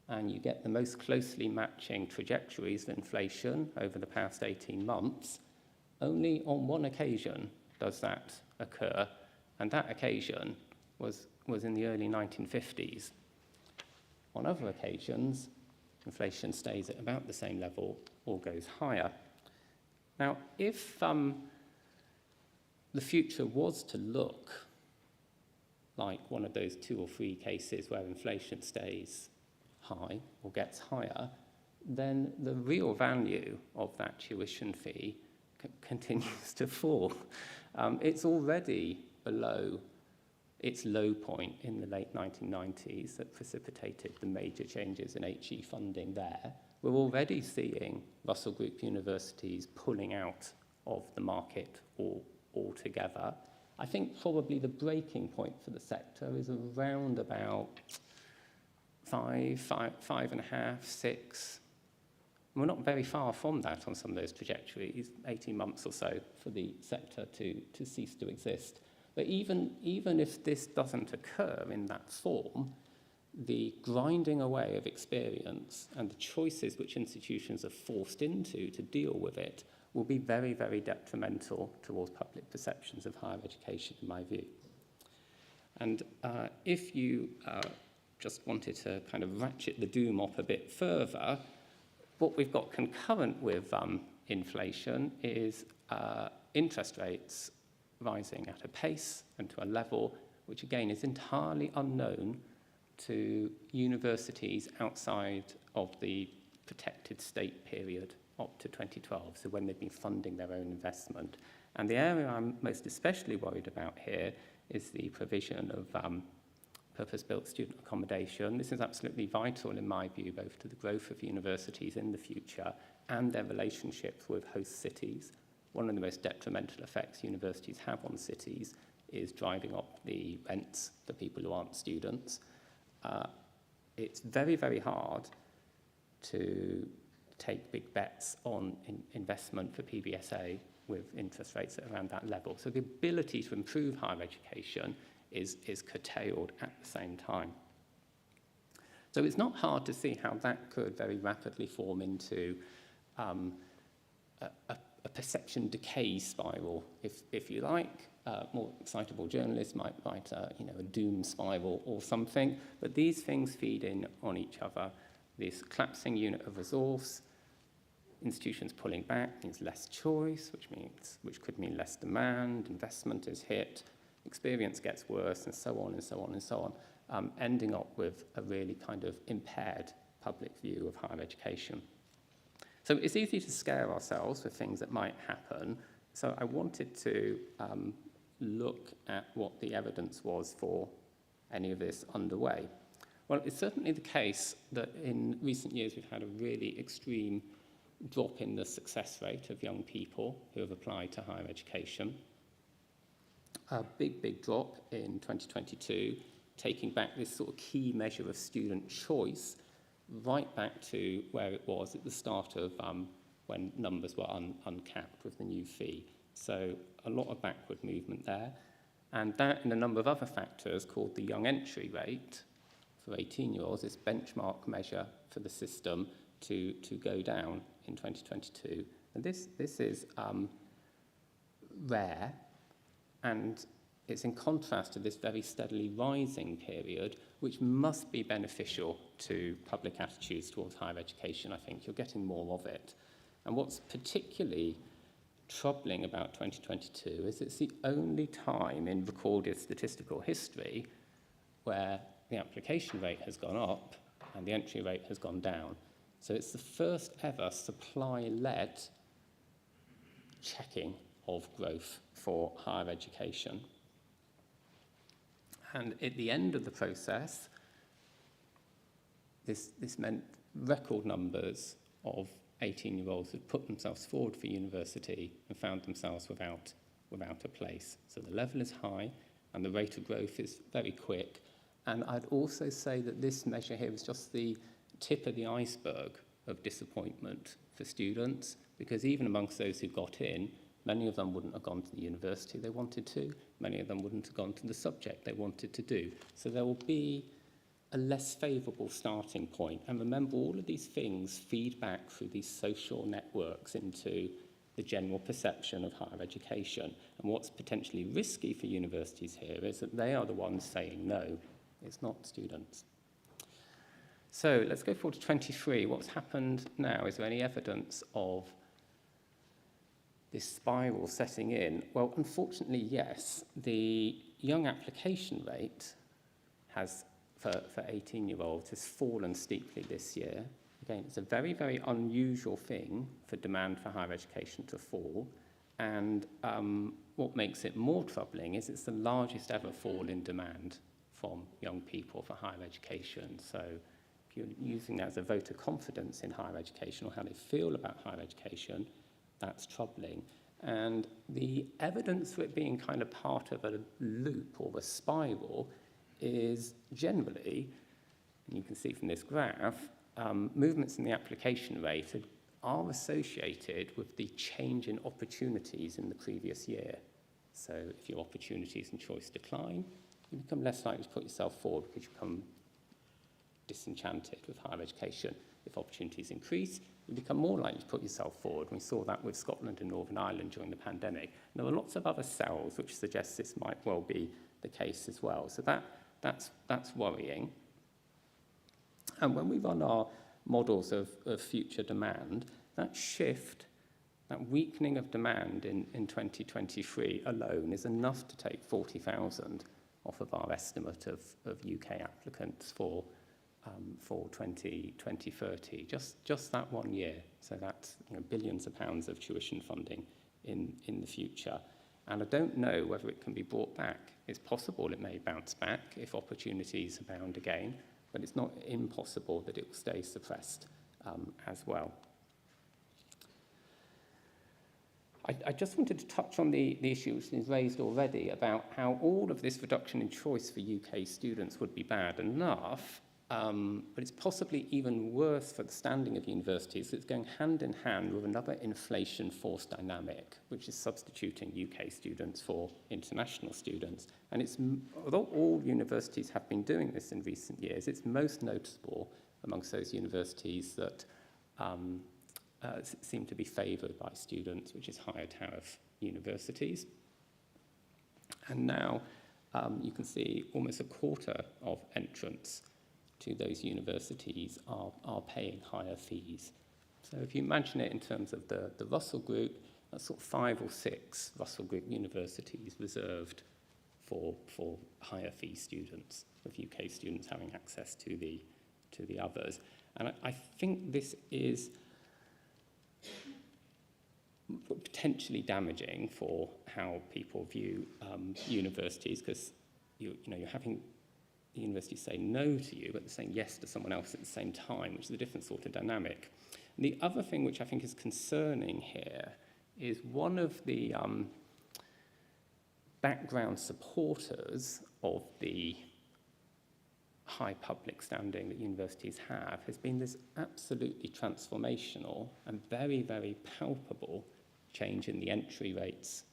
and you get the most closely matching trajectories of inflation over the past 18 months, only on one occasion does that occur, and that occasion was in the early 1950s. On other occasions, inflation stays at about the same level or goes higher. Now, if the future was to look like one of those 2 or 3 cases where inflation stays high or gets higher, then the real value of that tuition fee continues to fall. It's already below its low point in the late 1990s that precipitated the major changes in HE funding there. We're already seeing Russell Group universities pulling out of the market altogether. I think probably the breaking point for the sector is around about 5.5, 6. We're not very far from that on some of those trajectories, 18 months or so for the sector to cease to exist. But even if this doesn't occur in that form, the grinding away of experience and the choices which institutions are forced into to deal with it will be very, very detrimental towards public perceptions of higher education, in my view. And if you just wanted to kind of ratchet the doom up a bit further, what we've got concurrent with inflation is interest rates rising at a pace and to a level which, again, is entirely unknown to universities outside of the protected state period up to 2012, so when they've been funding their own investment. And the area I'm most especially worried about here is the provision of purpose-built student accommodation. This is absolutely vital, in my view, both to the growth of universities in the future and their relationships with host cities. One of the most detrimental effects universities have on cities is driving up the rents for people who aren't students. It's very, very hard to take big bets on investment for PBSA with interest rates at around that level. So the ability to improve higher education is curtailed at the same time. So it's not hard to see how that could very rapidly form into a perception decay spiral, if you like. More excitable journalists might write a doom spiral or something, but these things feed in on each other. This collapsing unit of resource, institutions pulling back means less choice, which could mean less demand, investment is hit, experience gets worse, and so on and so on and so on, ending up with a really kind of impaired public view of higher education. So it's easy to scare ourselves with things that might happen. So I wanted to look at what the evidence was for any of this underway. Well, it's certainly the case that in recent years we've had a really extreme drop in the success rate of young people who have applied to higher education. A big drop in 2022, taking back this sort of key measure of student choice right back to where it was at the start of when numbers were uncapped with the new fee. So a lot of backward movement there. And that and a number of other factors called the young entry rate for 18-year-olds, this benchmark measure for the system to go down in 2022. And this is rare, and it's in contrast to this very steadily rising period, which must be beneficial to public attitudes towards higher education. I think you're getting more of it. And what's particularly troubling about 2022 is it's the only time in recorded statistical history where the application rate has gone up and the entry rate has gone down. So it's the first ever supply-led checking of growth for higher education. And at the end of the process, this meant record numbers of 18-year-olds had put themselves forward for university and found themselves without a place. So the level is high and the rate of growth is very quick. And I'd also say that this measure here is just the tip of the iceberg of disappointment for students, because even amongst those who got in, many of them wouldn't have gone to the university they wanted to, many of them wouldn't have gone to the subject they wanted to do. So there will be a less favourable starting point. And remember, all of these things feed back through these social networks into the general perception of higher education. And what's potentially risky for universities here is that they are the ones saying no, it's not students. So let's go forward to 23. What's happened now? Is there any evidence of this spiral setting in? Well, unfortunately, yes. The young application rate has, for 18-year-olds, has fallen steeply this year. Again, it's a very, very unusual thing for demand for higher education to fall. And what makes it more troubling is it's the largest ever fall in demand from young people for higher education. So if you're using that as a vote of confidence in higher education or how they feel about higher education, that's troubling. And the evidence for it being kind of part of a loop or a spiral is generally, and you can see from this graph, movements in the application rate are associated with the change in opportunities in the previous year. So if your opportunities and choice decline, you become less likely to put yourself forward because you become disenchanted with higher education. If opportunities increase, you become more likely to put yourself forward. We saw that with Scotland and Northern Ireland during the pandemic. And there were lots of other cells which suggest this might well be the case as well. So that's worrying. And when we run our models of future demand, that shift, that weakening of demand in 2023 alone is enough to take 40,000 off of our estimate of UK applicants for 2030, just that 1 year. So that's billions of pounds of tuition funding in the future. And I don't know whether it can be brought back. It's possible it may bounce back if opportunities abound again, but it's not impossible that it will stay suppressed as well. I just wanted to touch on the issue which is raised already about how all of this reduction in choice for UK students would be bad enough, but it's possibly even worse for the standing of universities. It's going hand in hand with another inflation force dynamic, which is substituting UK students for international students. And it's, although all universities have been doing this in recent years, it's most noticeable amongst those universities that seem to be favoured by students, which is higher tariff universities. And now you can see almost a quarter of entrants to those universities are paying higher fees. So if you imagine it in terms of the Russell Group, that's sort of 5 or 6 Russell Group universities reserved for higher fee students, with UK students having access to the others. And I think this is potentially damaging for how people view universities, because you're having the university say no to you, but they're saying yes to someone else at the same time, which is a different sort of dynamic. And the other thing which I think is concerning here is one of the background supporters of the high public standing that universities have has been this absolutely transformational and very, very palpable change in the entry rates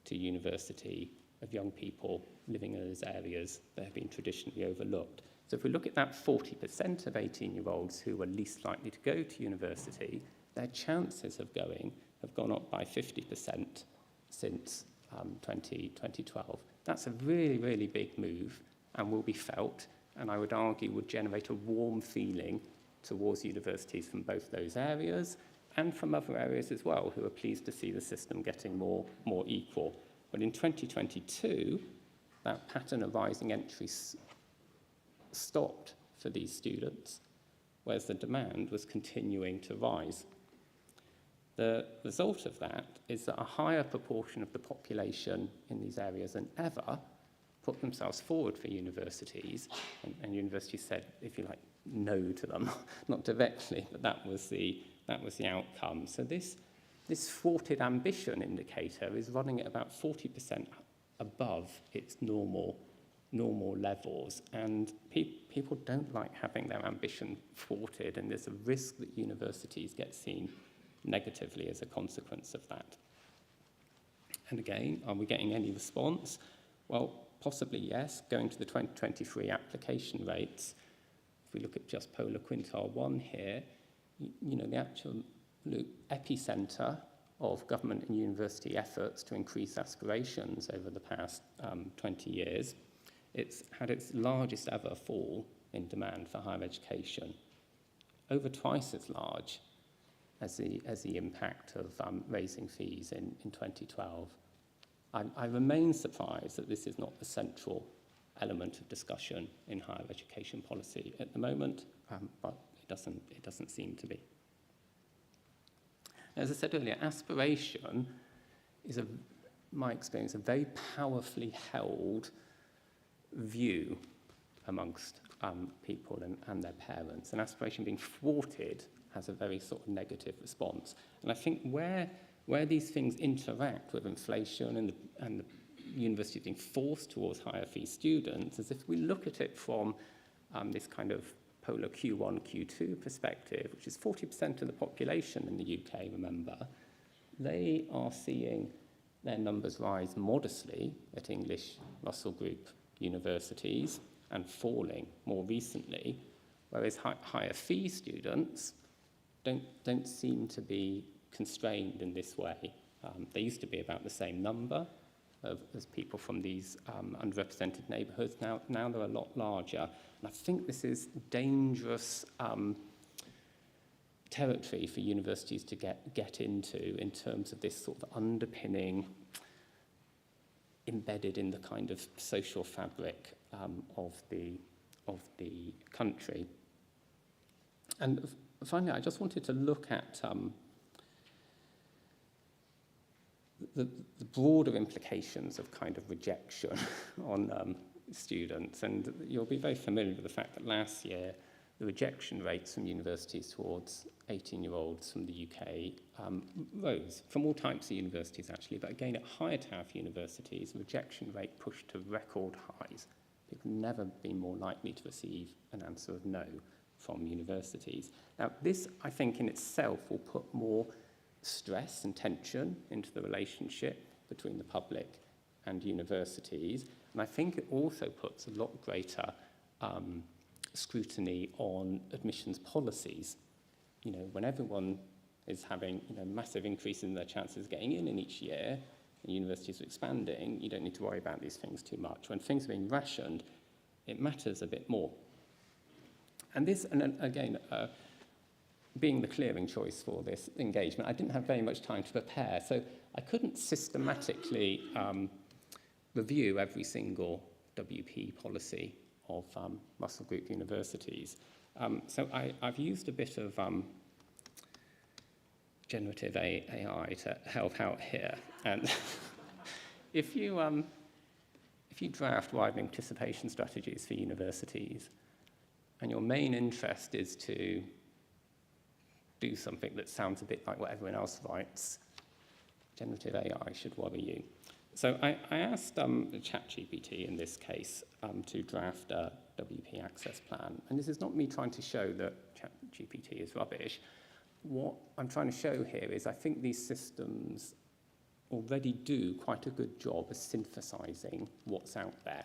to university of young people living in those areas that have been traditionally overlooked. So if we look at that 40% of 18-year-olds who are least likely to go to university, their chances of going have gone up by 50% since 2012. That's a really, really big move and will be felt, and I would argue would generate a warm feeling towards universities from both those areas and from other areas as well, who are pleased to see the system getting more equal. But in 2022, that pattern of rising entries stopped for these students, whereas the demand was continuing to rise. The result of that is that a higher proportion of the population in these areas than ever put themselves forward for universities, and universities said, if you like, no to them, not directly, but that was the outcome. So this thwarted ambition indicator is running at about 40% above its normal levels, and people don't like having their ambition thwarted, and there's a risk that universities get seen negatively as a consequence of that. And again, are we getting any response? Well, possibly yes. Going to the 2023 application rates, if we look at just Polar Quintile 1 here, you know, the actual epicenter of government and university efforts to increase aspirations over the past 20 years, it's had its largest ever fall in demand for higher education, over twice as large as the impact of raising fees in 2012. I remain surprised that this is not the central element of discussion in higher education policy at the moment, but it doesn't seem to be. As I said earlier, aspiration is, my experience, a very powerfully held view amongst people and their parents. And aspiration being thwarted has a very sort of negative response. And I think where these things interact with inflation and the university being forced towards higher fee students is if we look at it from this kind of polar Q1, Q2 perspective, which is 40% of the population in the UK, remember, they are seeing their numbers rise modestly at English Russell Group universities and falling more recently, whereas higher fee students don't seem to be constrained in this way. They used to be about the same number as people from these underrepresented neighbourhoods. Now they're a lot larger. And I think this is dangerous territory for universities to get into in terms of this sort of underpinning embedded in the kind of social fabric of the country. And finally, I just wanted to look at the broader implications of kind of rejection on students. And you'll be very familiar with the fact that last year, the rejection rates from universities towards 18-year-olds from the UK rose, from all types of universities actually, but again at higher TAF universities, the rejection rate pushed to record highs. People have never been more likely to receive an answer of no from universities. Now this, I think in itself, will put more stress and tension into the relationship between the public and universities, and I think it also puts a lot greater scrutiny on admissions policies. You know, when everyone is having massive increase in their chances of getting in each year, and universities are expanding, you don't need to worry about these things too much. When things are being rationed, it matters a bit more. And this, and again, being the clearing choice for this engagement, I didn't have very much time to prepare, so I couldn't systematically review every single WP policy of Russell Group universities. So I've used a bit of generative AI to help out here. And if you draft widening participation strategies for universities, and your main interest is to do something that sounds a bit like what everyone else writes, generative AI should worry you. So I asked ChatGPT in this case to draft a WP access plan. And this is not me trying to show that ChatGPT is rubbish. What I'm trying to show here is I think these systems already do quite a good job of synthesizing what's out there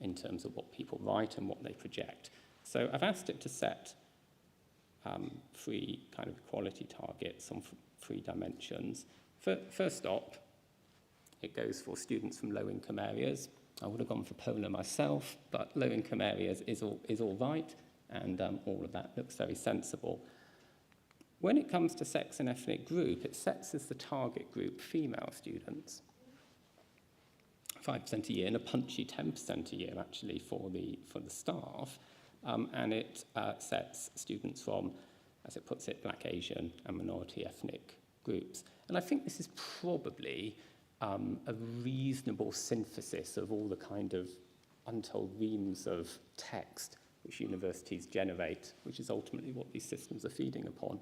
in terms of what people write and what they project. So I've asked it to set 3 kind of equality targets on 3 dimensions. First stop, it goes for students from low-income areas. I would have gone for polar myself, but low-income areas is all right, and all of that looks very sensible. When it comes to sex and ethnic group, it sets as the target group female students. 5% a year, and a punchy 10% a year actually for the staff. and it sets students from, as it puts it, Black, Asian and minority ethnic groups. And I think this is probably a reasonable synthesis of all the kind of untold reams of text which universities generate, which is ultimately what these systems are feeding upon.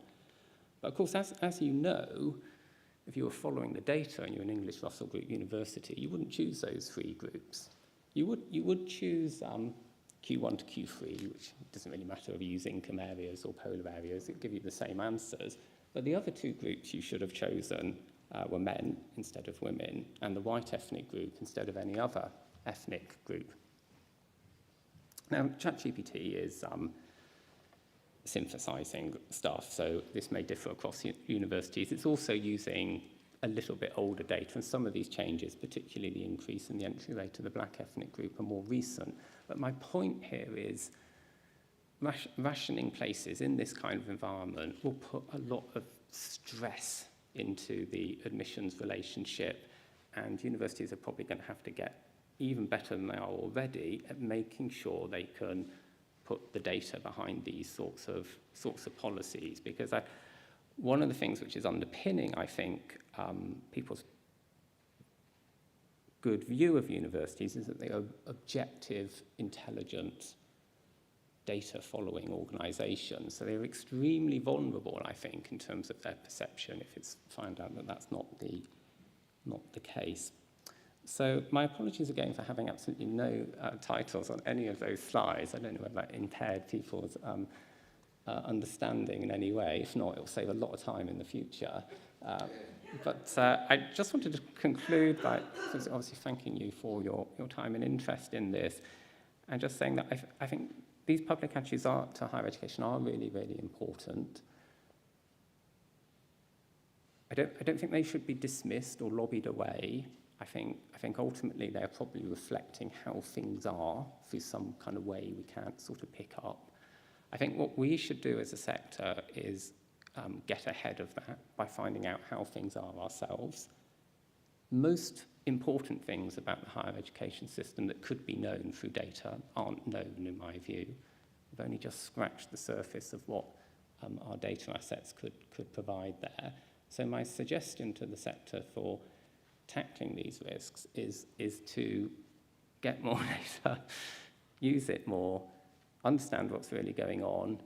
But of course, as you know, if you were following the data and you're an English Russell Group university, you wouldn't choose those 3 groups. You would choose Q1 to Q3, which doesn't really matter if you use income areas or polar areas, it give you the same answers. But the other 2 groups you should have chosen were men instead of women, and the white ethnic group instead of any other ethnic group. Now, ChatGPT is synthesizing stuff, so this may differ across universities. It's also using a little bit older data, and some of these changes, particularly the increase in the entry rate of the Black ethnic group, are more recent. But my point here is rationing places in this kind of environment will put a lot of stress into the admissions relationship, and universities are probably going to have to get even better than they are already at making sure they can put the data behind these sorts of policies. Because one of the things which is underpinning, I think, people's good view of universities is that they are objective, intelligent, data-following organisations. So they're extremely vulnerable, I think, in terms of their perception if it's found out that that's not the case. So my apologies again for having absolutely no titles on any of those slides. I don't know whether that impaired people's understanding in any way. If not, it will save a lot of time in the future. But I just wanted to conclude by obviously thanking you for your time and interest in this, and just saying that I think these public entries to higher education are really, really important. I don't think they should be dismissed or lobbied away. I think ultimately they're probably reflecting how things are through some kind of way we can't sort of pick up. I think what we should do as a sector is get ahead of that by finding out how things are ourselves. Most important things about the higher education system that could be known through data aren't known, in my view. We've only just scratched the surface of what our data assets could provide there. So my suggestion to the sector for tackling these risks is to get more data, use it more, understand what's really going on,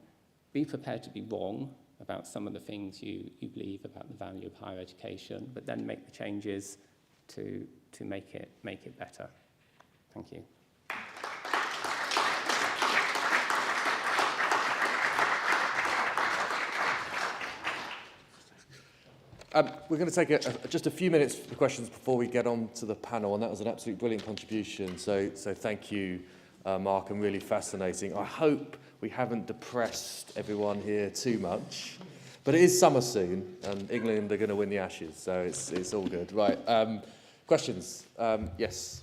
be prepared to be wrong about some of the things you believe about the value of higher education, but then make the changes to make it better. Thank you. We're going to take just a few minutes for questions before we get on to the panel, and that was an absolutely brilliant contribution. So thank you, Mark, and really fascinating. I hope we haven't depressed everyone here too much, but it is summer soon, and England are going to win the Ashes, so it's all good. Right, questions? Yes.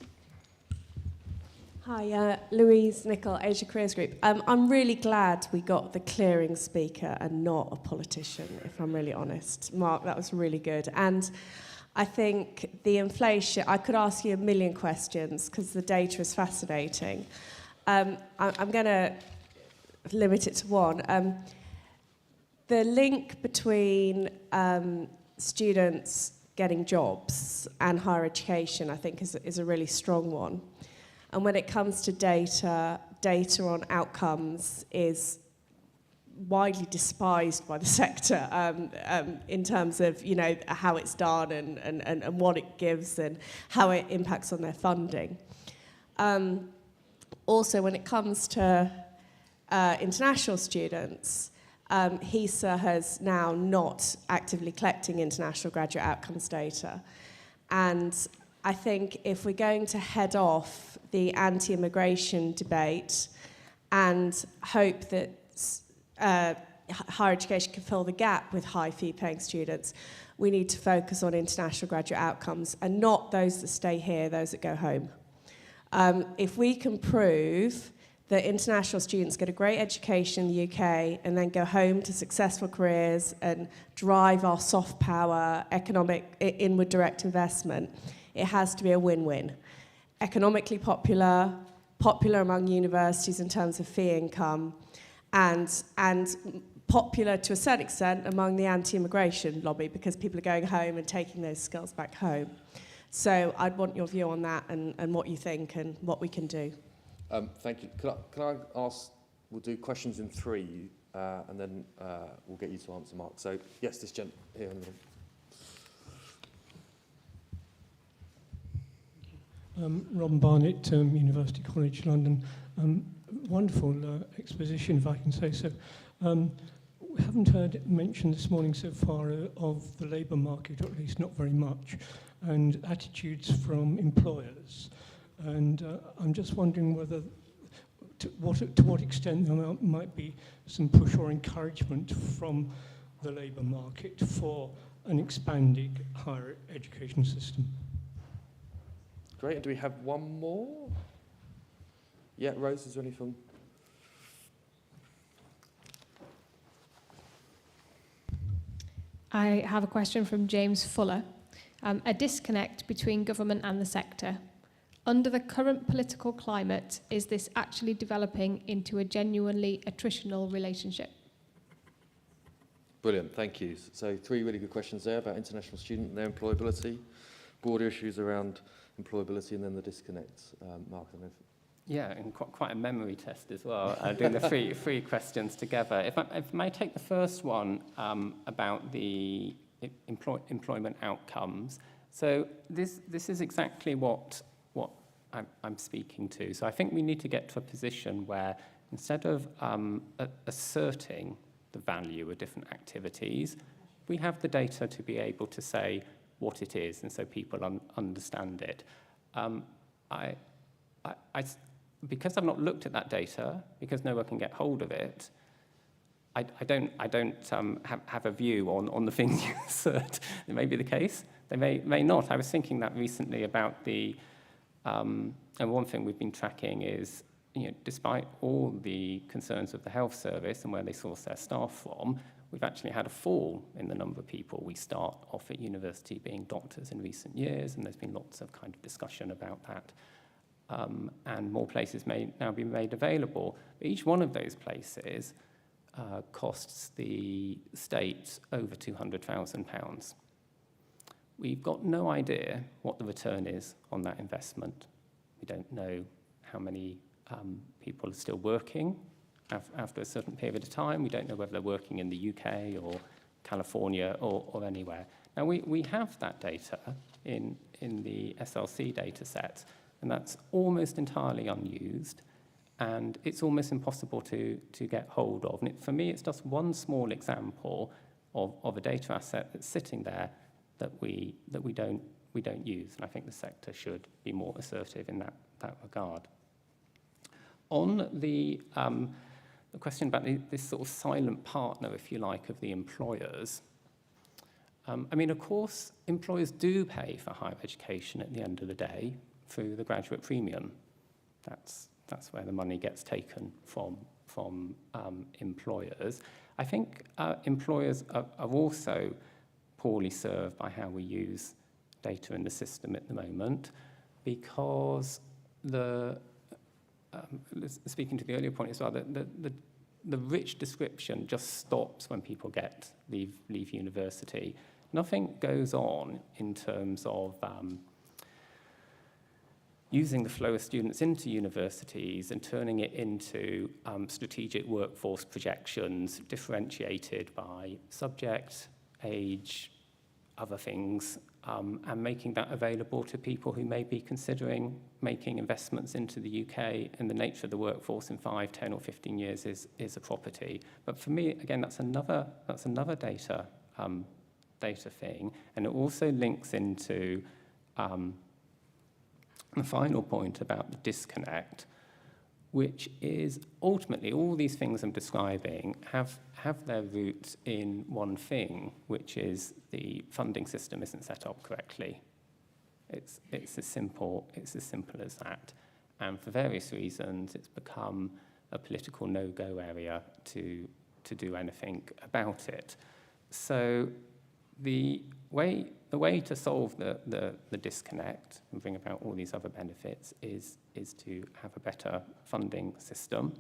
Hi, Louise Nicol, Asia Careers Group. I'm really glad we got the clearing speaker and not a politician, if I'm really honest. Mark, that was really good. And I think the inflation, I could ask you a million questions because the data is fascinating. I'm going to limit it to one. The link between students getting jobs and higher education, I think, is a really strong one. And when it comes to data on outcomes is widely despised by the sector in terms of, you know, how it's done and what it gives and how it impacts on their funding. Also, when it comes to international students, HESA has now not actively collecting international graduate outcomes data. And I think if we're going to head off the anti-immigration debate and hope that higher education can fill the gap with high fee-paying students, we need to focus on international graduate outcomes and not those that stay here, those that go home. If we can prove that international students get a great education in the UK and then go home to successful careers and drive our soft power, economic, inward direct investment, it has to be a win-win. Economically popular, popular among universities in terms of fee income, and popular to a certain extent among the anti-immigration lobby, because people are going home and taking those skills back home. So I'd want your view on that and what you think and what we can do. Thank you. Can I ask, we'll do questions in three, and then we'll get you to answer, Mark. So, yes, this gent here in the middle. Ron Barnett, University College London. Wonderful exposition, if I can say so. We haven't heard it mentioned this morning so far of the labour market, or at least not very much, and attitudes from employers. And I'm just wondering whether, to what extent there might be some push or encouragement from the labour market for an expanding higher education system. Great. And do we have one more? Yeah, Rose, is there anything? I have a question from James Fuller. A disconnect between government and the sector. Under the current political climate, is this actually developing into a genuinely attritional relationship? Brilliant, thank you. So 3 really good questions there about international student and their employability, broader issues around employability, and then the disconnect. Mark, I don't know if... Yeah, and quite a memory test as well, doing the three questions together. If I may take the first one about the employment outcomes. So this is exactly what I'm speaking to. So I think we need to get to a position where instead of asserting the value of different activities, we have the data to be able to say what it is, and so people understand it. Because I've not looked at that data, because no one can get hold of it, I don't have a view on the things you assert. It may be the case, they may not. I was thinking that recently about the, and one thing we've been tracking is, despite all the concerns of the health service and where they source their staff from, we've actually had a fall in the number of people we start off at university being doctors in recent years, and there's been lots of kind of discussion about that. And more places may now be made available. But each one of those places costs the state over £200,000. We've got no idea what the return is on that investment. We don't know how many people are still working after a certain period of time. We don't know whether they're working in the UK or California or anywhere. Now, we have that data in the SLC data set, and that's almost entirely unused, and it's almost impossible to get hold of. And for me, it's just one small example of a data asset that's sitting there that we don't use, and I think the sector should be more assertive in that regard. On the question about this sort of silent partner, if you like, of the employers, I mean, of course, employers do pay for higher education at the end of the day through the graduate premium. That's where the money gets taken from employers. I think employers are also poorly served by how we use data in the system at the moment, because speaking to the earlier point as well, the rich description just stops when people leave university. Nothing goes on in terms of using the flow of students into universities and turning it into strategic workforce projections differentiated by subject, age, other things, and making that available to people who may be considering making investments into the UK, and the nature of the workforce in 5, 10 or 15 years is a property. But for me, again, that's another data thing, and it also links into the final point about the disconnect, which is ultimately all these things I'm describing have their roots in one thing, which is the funding system isn't set up correctly. It's as simple as that. And for various reasons, it's become a political no-go area to do anything about it. So the way the way to solve the disconnect and bring about all these other benefits is to have a better funding system.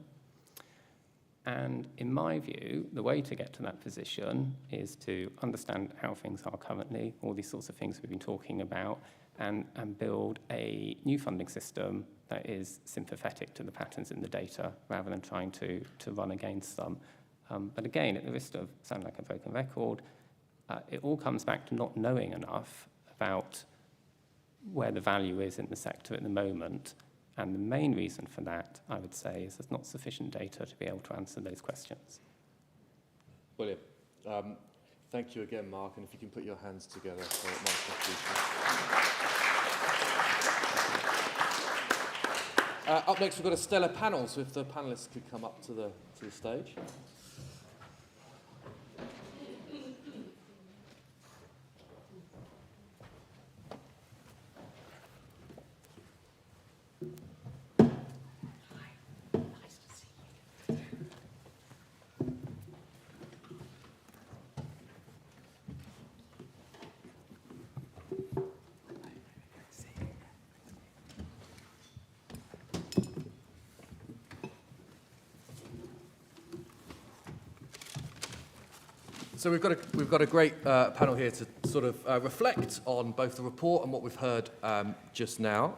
And in my view, the way to get to that position is to understand how things are currently, all these sorts of things we've been talking about, and build a new funding system that is sympathetic to the patterns in the data rather than trying to run against them. But again, at the risk of sounding like a broken record, it all comes back to not knowing enough about where the value is in the sector at the moment. And the main reason for that, I would say, is there's not sufficient data to be able to answer those questions. Brilliant. Thank you again, Mark, and if you can put your hands together for Mark's contribution. Up next, we've got a stellar panel, so if the panellists could come up to the stage. So we've got a great panel here to sort of reflect on both the report and what we've heard just now.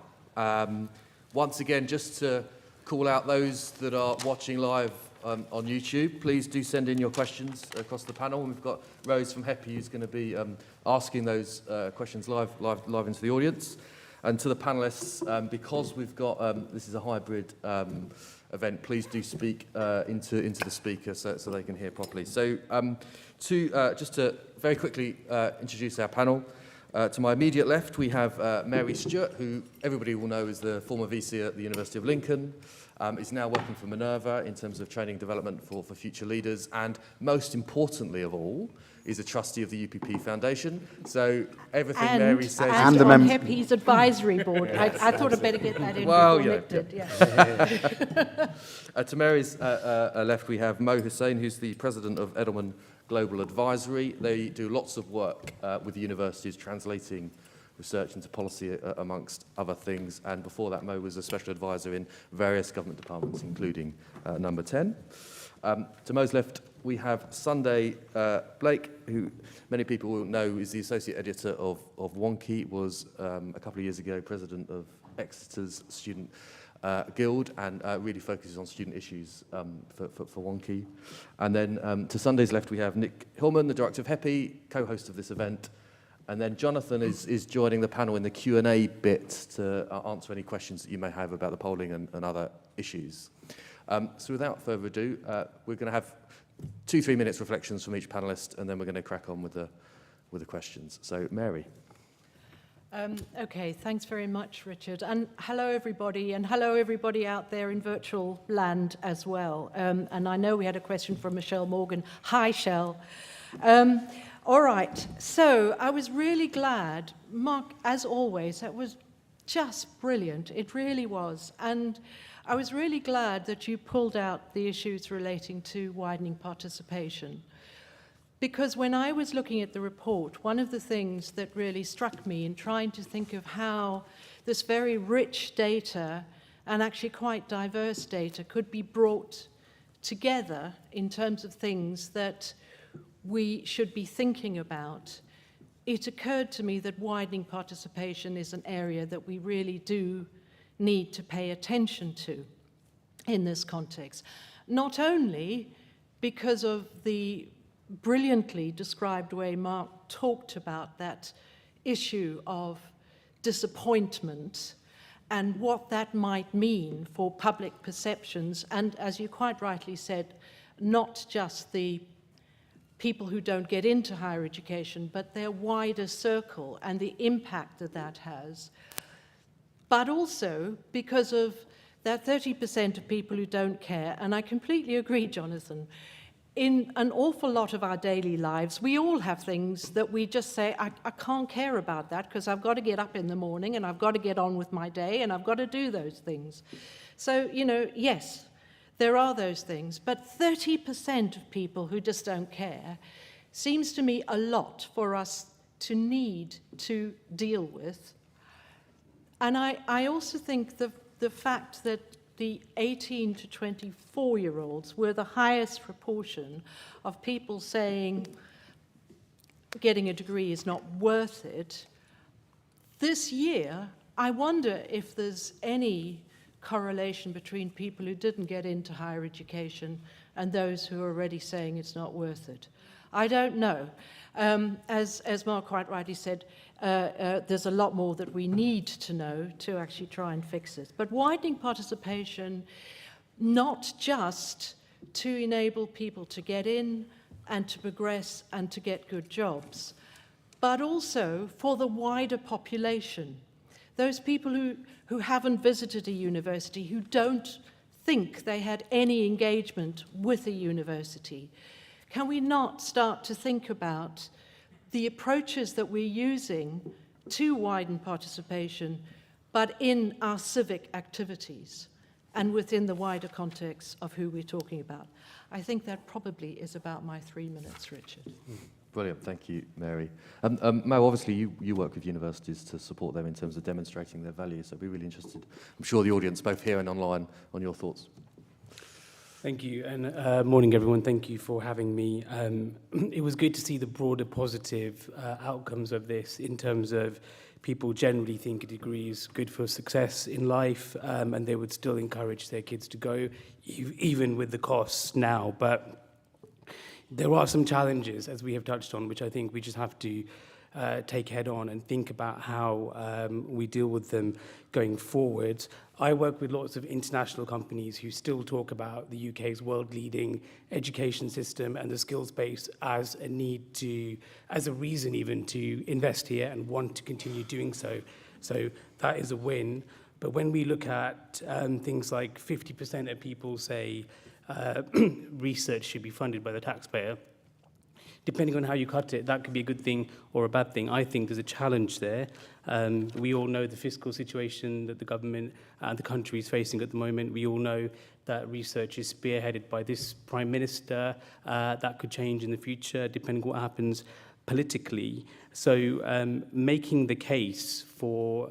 Once again, just to call out those that are watching live on YouTube, please do send in your questions across the panel. And we've got Rose from HEPI who's going to be asking those questions live into the audience. And to the panellists, because we've got this is a hybrid event, please do speak into the speaker so they can hear properly. So just to very quickly introduce our panel. To my immediate left, we have Mary Stewart, who everybody will know is the former VC at the University of Lincoln, is now working for Minerva in terms of training development for future leaders, and most importantly of all, is a trustee of the UPP Foundation. So everything Mary says... And on HEPI's advisory board. I thought I'd better get that in before elected. Yeah. To Mary's left, we have Mo Hussain, who's the president of Edelman Global Advisory. They do lots of work with the universities, translating research into policy, amongst other things. And before that, Mo was a special advisor in various government departments, including Number 10. To Mo's left, we have Sunday Blake, who many people will know is the associate editor of Wonky, was a couple of years ago president of Exeter's Student Guild, and really focuses on student issues for Wonky. And then to Sunday's left, we have Nick Hillman, the director of HEPI, co-host of this event. And then Jonathan is joining the panel in the Q&A bit to answer any questions that you may have about the polling and other issues. So without further ado, we're going to have 2-3 minutes reflections from each panellist, and then we're going to crack on with the questions. So, Mary. Okay, thanks very much, Richard. And hello, everybody out there in virtual land as well. And I know we had a question from Michelle Morgan. Hi, Shell. All right, so I was really glad, Mark, as always, that was just brilliant. It really was. And I was really glad that you pulled out the issues relating to widening participation. Because when I was looking at the report, one of the things that really struck me in trying to think of how this very rich data and actually quite diverse data could be brought together in terms of things that we should be thinking about, it occurred to me that widening participation is an area that we really do need to pay attention to in this context. Not only because of the brilliantly described way Mark talked about that issue of disappointment and what that might mean for public perceptions, and as you quite rightly said, not just the people who don't get into higher education, but their wider circle and the impact that that has. But also because of that 30% of people who don't care, and I completely agree, Jonathan, in an awful lot of our daily lives, we all have things that we just say, I can't care about that because I've got to get up in the morning and I've got to get on with my day and I've got to do those things. So, you know, yes, there are those things, but 30% of people who just don't care seems to me a lot for us to need to deal with. And I also think the fact that the 18 to 24-year-olds were the highest proportion of people saying getting a degree is not worth it. This year, I wonder if there's any correlation between people who didn't get into higher education and those who are already saying it's not worth it. I don't know. As Mark quite rightly said, there's a lot more that we need to know to actually try and fix this. But widening participation, not just to enable people to get in and to progress and to get good jobs, but also for the wider population. Those people who haven't visited a university, who don't think they had any engagement with a university. Can we not start to think about the approaches that we're using to widen participation, but in our civic activities and within the wider context of who we're talking about? I think that probably is about my 3 minutes, Richard. Brilliant, thank you, Mary. Mo, obviously you work with universities to support them in terms of demonstrating their value, so I'd be really interested, I'm sure the audience, both here and online, on your thoughts. Thank you, and morning everyone. Thank you for having me. It was good to see the broader positive outcomes of this in terms of people generally think a degree is good for success in life, and they would still encourage their kids to go, even with the costs now. But there are some challenges, as we have touched on, which I think we just have to take head on and think about how we deal with them going forward. I work with lots of international companies who still talk about the UK's world-leading education system and the skills base as a need to, as a reason even to invest here and want to continue doing so. So that is a win. But when we look at things like 50% of people say research should be funded by the taxpayer, depending on how you cut it, that could be a good thing or a bad thing. I think there's a challenge there. We all know the fiscal situation that the government and the country is facing at the moment. We all know that research is spearheaded by this Prime Minister. That could change in the future, depending on what happens politically. So making the case for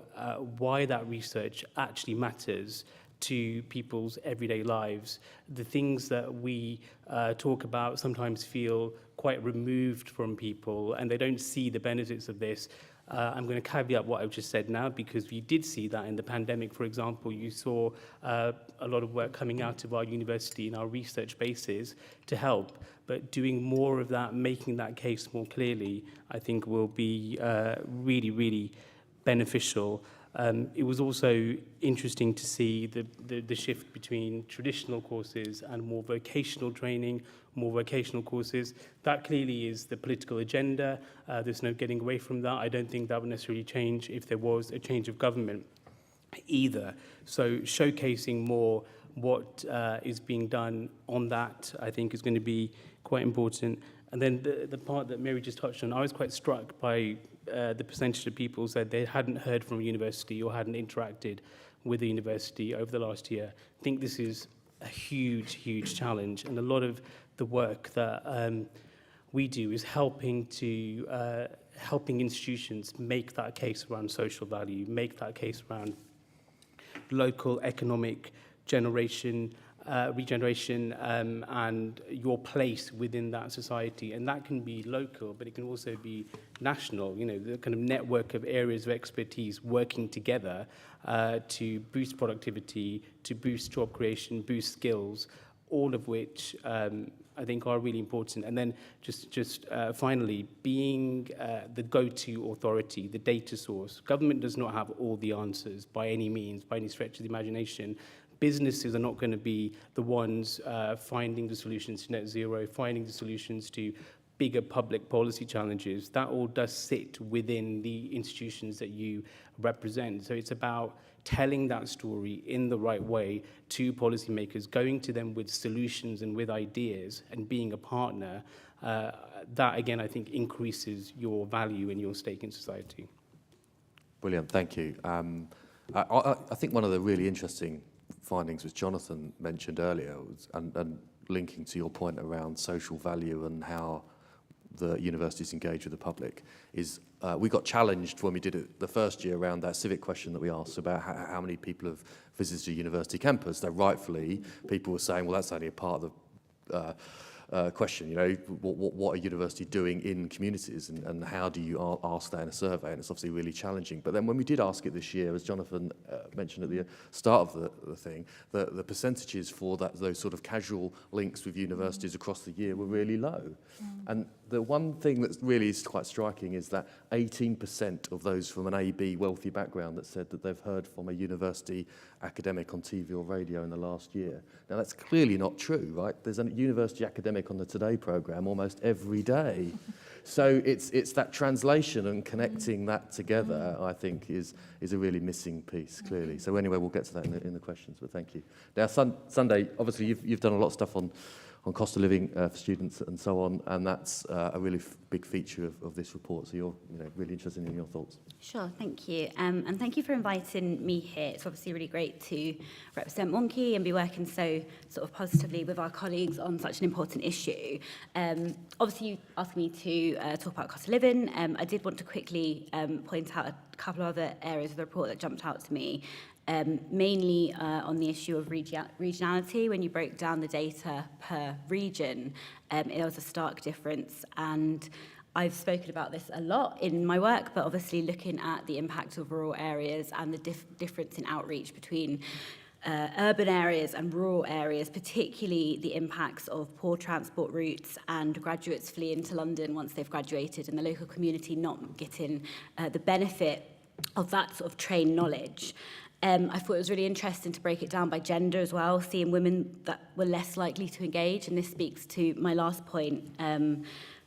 why that research actually matters to people's everyday lives. The things that we talk about sometimes feel quite removed from people and they don't see the benefits of this. I'm going to caveat what I've just said now because we did see that in the pandemic, for example. You saw a lot of work coming out of our university and our research bases to help. But doing more of that, making that case more clearly, I think will be really, really beneficial. It was also interesting to see the shift between traditional courses and more vocational training, more vocational courses. That clearly is the political agenda. There's no getting away from that. I don't think that would necessarily change if there was a change of government either. So showcasing more what is being done on that, I think, is going to be quite important. And then the part that Mary just touched on, I was quite struck by the percentage of people said they hadn't heard from a university or hadn't interacted with a university over the last year. I think this is a huge, huge challenge. And a lot of the work that we do is helping institutions make that case around social value, make that case around local economic regeneration, and your place within that society. And that can be local, but it can also be national, you know, the kind of network of areas of expertise working together to boost productivity, to boost job creation, boost skills, all of which I think are really important. And then just finally, being the go-to authority, the data source. Government does not have all the answers by any means, by any stretch of the imagination. Businesses are not going to be the ones finding the solutions to net zero, finding the solutions to bigger public policy challenges. That all does sit within the institutions that you represent. So it's about telling that story in the right way to policymakers, going to them with solutions and with ideas and being a partner. That, again, I think increases your value and your stake in society. Brilliant, thank you. I think one of the really interesting findings which Jonathan mentioned earlier was, and linking to your point around social value and how the universities engage with the public is we got challenged when we did it the first year around that civic question that we asked about how many people have visited a university campus. That rightfully, people were saying, well, that's only a part of the question, you know, what are universities doing in communities, and how do you ask that in a survey? And it's obviously really challenging. But then when we did ask it this year, as Jonathan mentioned at the start of the thing, the percentages for those sort of casual links with universities across the year were really low. And the one thing that really is quite striking is that 18% of those from an AB wealthy background that said that they've heard from a university academic on TV or radio in the last year. Now that's clearly not true, right? There's a university academic on the Today programme almost every day. So it's that translation and connecting that together, I think, is a really missing piece, clearly. So anyway, we'll get to that in the questions, but thank you. Now, Sunday, obviously you've done a lot of stuff on cost of living for students and so on, and that's a really big feature of this report. So you're really interested in your thoughts. Sure, thank you. And thank you for inviting me here. It's obviously really great to represent Monkey and be working so sort of positively with our colleagues on such an important issue. Obviously, you asked me to talk about cost of living. I did want to quickly point out a couple of other areas of the report that jumped out to me. Mainly on the issue of regionality. When you broke down the data per region, it was a stark difference. And I've spoken about this a lot in my work, but obviously looking at the impact of rural areas and the difference in outreach between urban areas and rural areas, particularly the impacts of poor transport routes and graduates fleeing to London once they've graduated, and the local community not getting the benefit of that sort of trained knowledge. I thought it was really interesting to break it down by gender as well, seeing women that were less likely to engage. And this speaks to my last point,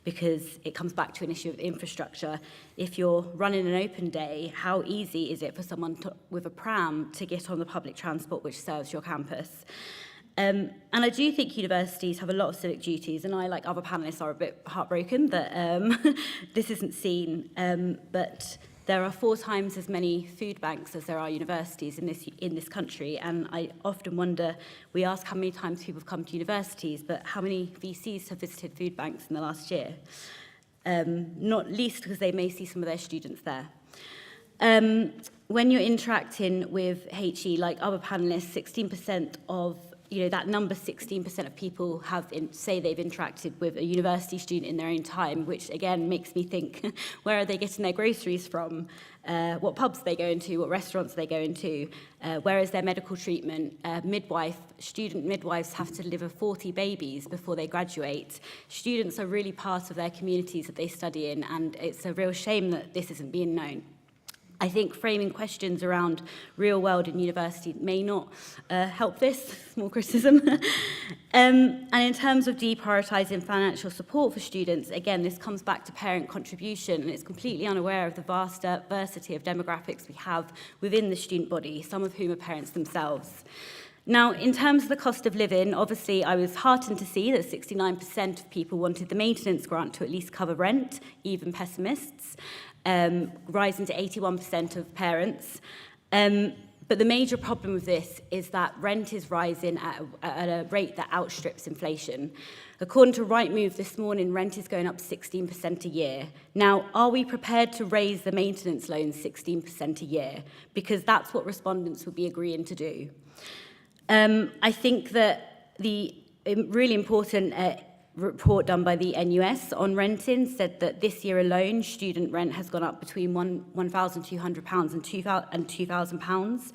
because it comes back to an issue of infrastructure. If you're running an open day, how easy is it for someone with a pram to get on the public transport which serves your campus? And I do think universities have a lot of civic duties, and I, like other panellists, are a bit heartbroken that this isn't seen, but there are 4 times as many food banks as there are universities in this country, and I often wonder, we ask how many times people have come to universities, but how many VCs have visited food banks in the last year? Not least because they may see some of their students there. When you're interacting with HE, like other panellists, 16% of that number, 16% of people say they've interacted with a university student in their own time, which again makes me think, where are they getting their groceries from? What pubs they go into? What restaurants they go into? Where is their medical treatment? Student midwives have to deliver 40 babies before they graduate. Students are really part of their communities that they study in, and it's a real shame that this isn't being known. I think framing questions around real world in university may not help this, small criticism. And in terms of deprioritising financial support for students, again, this comes back to parent contribution, and it's completely unaware of the vast diversity of demographics we have within the student body, some of whom are parents themselves. Now, in terms of the cost of living, obviously I was heartened to see that 69% of people wanted the maintenance grant to at least cover rent, even pessimists. Rising to 81% of parents. But the major problem with this is that rent is rising at a rate that outstrips inflation. According to Rightmove this morning, rent is going up 16% a year. Now, are we prepared to raise the maintenance loans 16% a year? Because that's what respondents would be agreeing to do. I think that the really important report done by the NUS on renting said that this year alone, student rent has gone up between £1,200 and £2,000.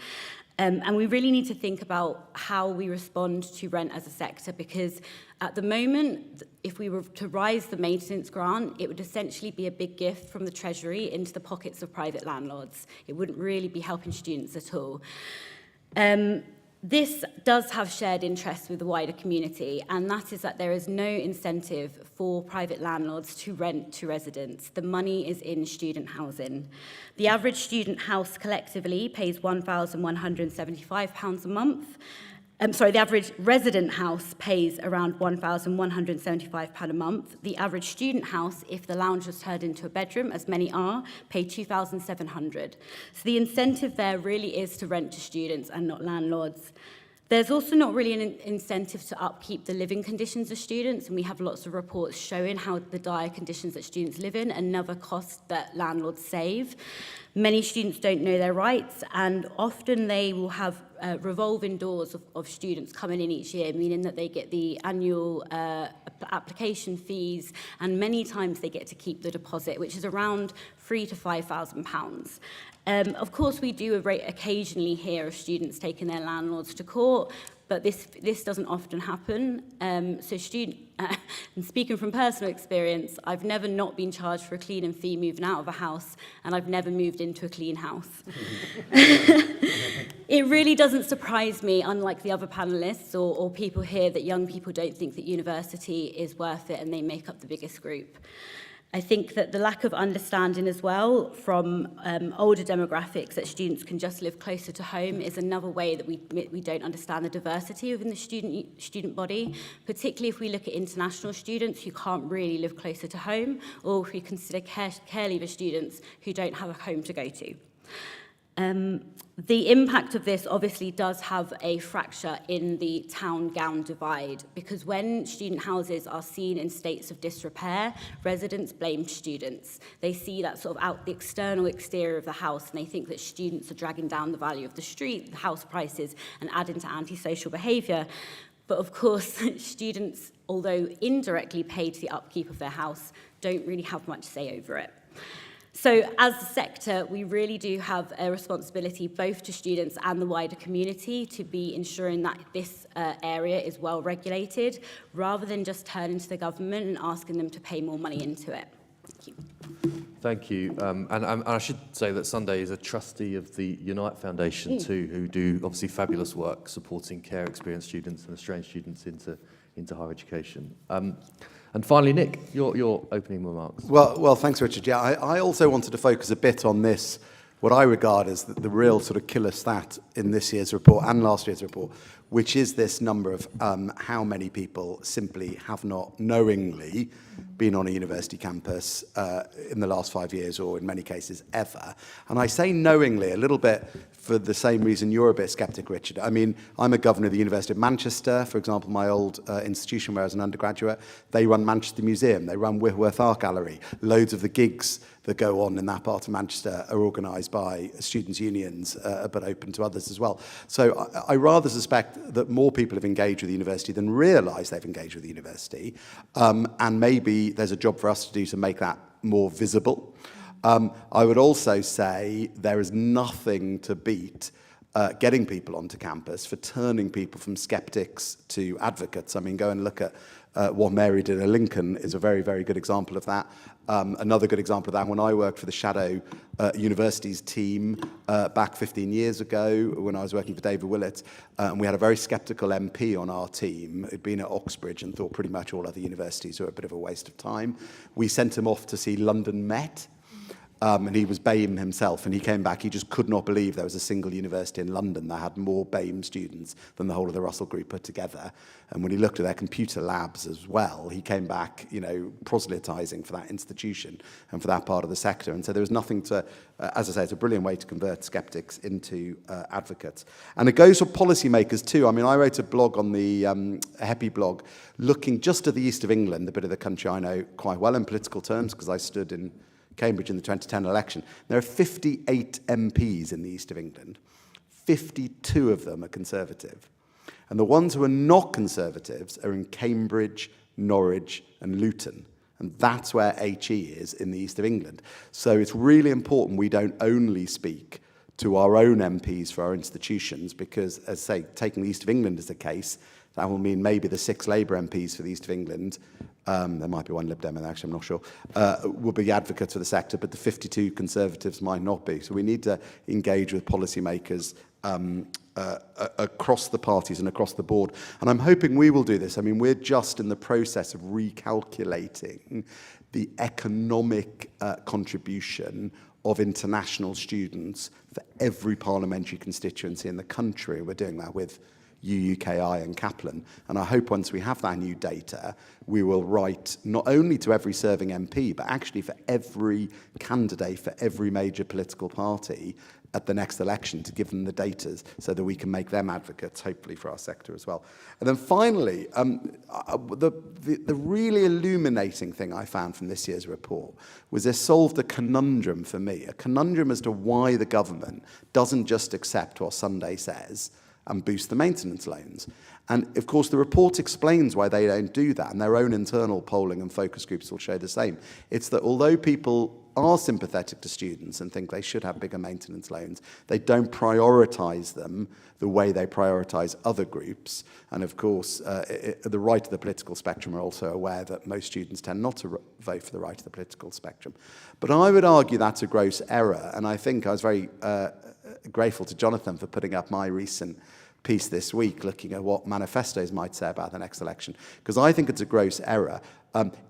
And we really need to think about how we respond to rent as a sector, because at the moment, if we were to rise the maintenance grant, it would essentially be a big gift from the Treasury into the pockets of private landlords. It wouldn't really be helping students at all. This does have shared interest with the wider community, and that is that there is no incentive for private landlords to rent to residents. The money is in student housing. The average student house collectively pays £1,175 a month. The average resident house pays around £1,175 a month. The average student house, if the lounge was turned into a bedroom, as many are, pay £2,700. So the incentive there really is to rent to students and not landlords. There's also not really an incentive to upkeep the living conditions of students, and we have lots of reports showing how the dire conditions that students live in, another cost that landlords save. Many students don't know their rights, and often they will have revolving doors of students coming in each year, meaning that they get the annual application fees, and many times they get to keep the deposit, which is around £3,000 to £5,000. Of course, we do occasionally hear of students taking their landlords to court, but this doesn't often happen. And speaking from personal experience, I've never not been charged for a cleaning fee moving out of a house, and I've never moved into a clean house. It really doesn't surprise me, unlike the other panellists or people here, that young people don't think that university is worth it and they make up the biggest group. I think that the lack of understanding as well from older demographics that students can just live closer to home is another way that we don't understand the diversity within the student body, particularly if we look at international students who can't really live closer to home, or if we consider care leaver students who don't have a home to go to. The impact of this obviously does have a fracture in the town-gown divide, because when student houses are seen in states of disrepair, residents blame students. They see that sort of the external exterior of the house, and they think that students are dragging down the value of the street, the house prices, and adding to antisocial behaviour. But of course, students, although indirectly paid to the upkeep of their house, don't really have much say over it. So as a sector, we really do have a responsibility both to students and the wider community to be ensuring that this area is well regulated, rather than just turning to the government and asking them to pay more money into it. Thank you. Thank you. And I should say that Sunday is a trustee of the Unite Foundation too, who do obviously fabulous work supporting care experienced students and estranged students into higher education. And finally, Nick, your opening remarks. Well, thanks, Richard. Yeah, I also wanted to focus a bit on this, what I regard as the real sort of killer stat in this year's report and last year's report, which is this number of how many people simply have not knowingly been on a university campus in the last 5 years, or in many cases ever. And I say knowingly a little bit for the same reason you're a bit sceptic, Richard. I mean, I'm a governor of the University of Manchester, for example, my old institution where I was an undergraduate. They run Manchester Museum, they run Whitworth Art Gallery. Loads of the gigs that go on in that part of Manchester are organised by students' unions, but open to others as well. So I rather suspect that more people have engaged with the university than realise they've engaged with the university, and maybe there's a job for us to do to make that more visible. I would also say there is nothing to beat getting people onto campus for turning people from skeptics to advocates. I mean, go and look at what Mary did at Lincoln is a very, very good example of that. Another good example of that, when I worked for the Shadow Universities team back 15 years ago, when I was working for David Willett, and we had a very sceptical MP on our team who'd been at Oxbridge and thought pretty much all other universities were a bit of a waste of time. We sent him off to see London Met, and he was BAME himself, and he came back, he just could not believe there was a single university in London that had more BAME students than the whole of the Russell Group put together. And when he looked at their computer labs as well, he came back, you know, proselytizing for that institution and for that part of the sector. And so there was nothing to, as I say, it's a brilliant way to convert skeptics into advocates. And it goes for policymakers too. I mean, I wrote a blog on the HEPI blog looking just at the east of England, the bit of the country I know quite well in political terms because I stood in Cambridge in the 2010 election. There are 58 MPs in the east of England. 52 of them are Conservative. And the ones who are not Conservatives are in Cambridge, Norwich and Luton. And that's where HE is in the east of England. So it's really important we don't only speak to our own MPs for our institutions because, as I say, taking the east of England as a case, that will mean maybe the 6 Labour MPs for the east of England, there might be one Lib Dem in there, actually, I'm not sure, will be advocates for the sector, but the 52 Conservatives might not be. So we need to engage with policymakers across the parties and across the board. And I'm hoping we will do this. I mean, we're just in the process of recalculating the economic contribution of international students for every parliamentary constituency in the country. We're doing that with UUKI and Kaplan. And I hope once we have that new data, we will write not only to every serving MP, but actually for every candidate for every major political party, at the next election to give them the data so that we can make them advocates, hopefully, for our sector as well. And then finally, the really illuminating thing I found from this year's report was it solved a conundrum for me, a conundrum as to why the government doesn't just accept what Sunday says and boost the maintenance loans. And of course, the report explains why they don't do that, and their own internal polling and focus groups will show the same. It's that although people are sympathetic to students and think they should have bigger maintenance loans, they don't prioritise them the way they prioritise other groups. And of course, the right of the political spectrum are also aware that most students tend not to vote for the right of the political spectrum. But I would argue that's a gross error, and I think I was very grateful to Jonathan for putting up my recent piece this week looking at what manifestos might say about the next election, because I think it's a gross error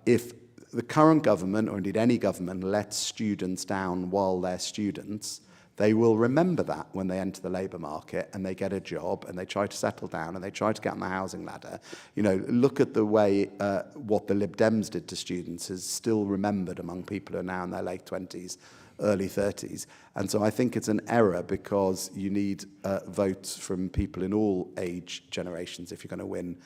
if the current government, or indeed any government, lets students down while they're students. They will remember that when they enter the labour market and they get a job and they try to settle down and they try to get on the housing ladder. You know, look at the way what the Lib Dems did to students is still remembered among people who are now in their late 20s, early 30s. And so I think it's an error because you need votes from people in all age generations if you're going to win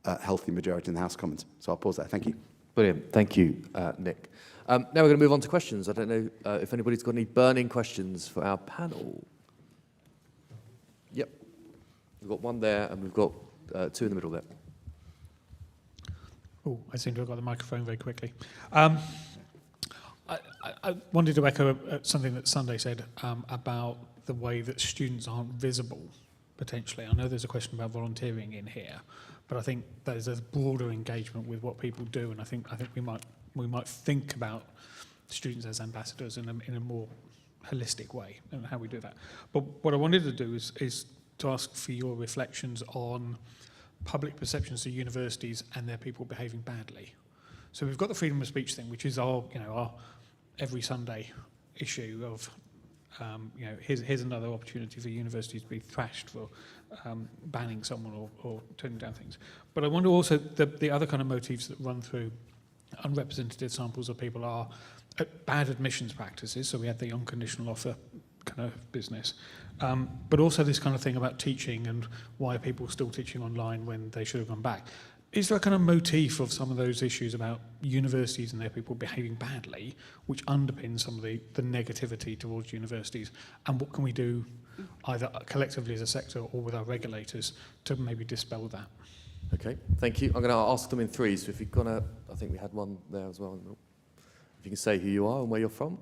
a healthy majority in the House of Commons. So I'll pause there. Thank you. Brilliant. Thank you, Nick. Now we're going to move on to questions. I don't know if anybody's got any burning questions for our panel. Yep. We've got one there and we've got two in the middle there. Oh, I seem to have got the microphone very quickly. I wanted to echo something that Sunday said about the way that students aren't visible, potentially. I know there's a question about volunteering in here, but I think there's a broader engagement with what people do, and I think we might think about students as ambassadors in a more holistic way and how we do that. But what I wanted to do is to ask for your reflections on public perceptions of universities and their people behaving badly. So we've got the freedom of speech thing, which is our every Sunday issue of here's another opportunity for universities to be thrashed for banning someone or turning down things. But I wonder also the other kind of motifs that run through unrepresented samples of people are bad admissions practices. So we had the unconditional offer kind of business. But also this kind of thing about teaching and why are people still teaching online when they should have gone back. Is there a kind of motif of some of those issues about universities and their people behaving badly, which underpins some of the negativity towards universities? And what can we do, either collectively as a sector or with our regulators, to maybe dispel that? Okay, thank you. I'm going to ask them in threes. So if you're going to, I think we had one there as well. If you can say who you are and where you're from.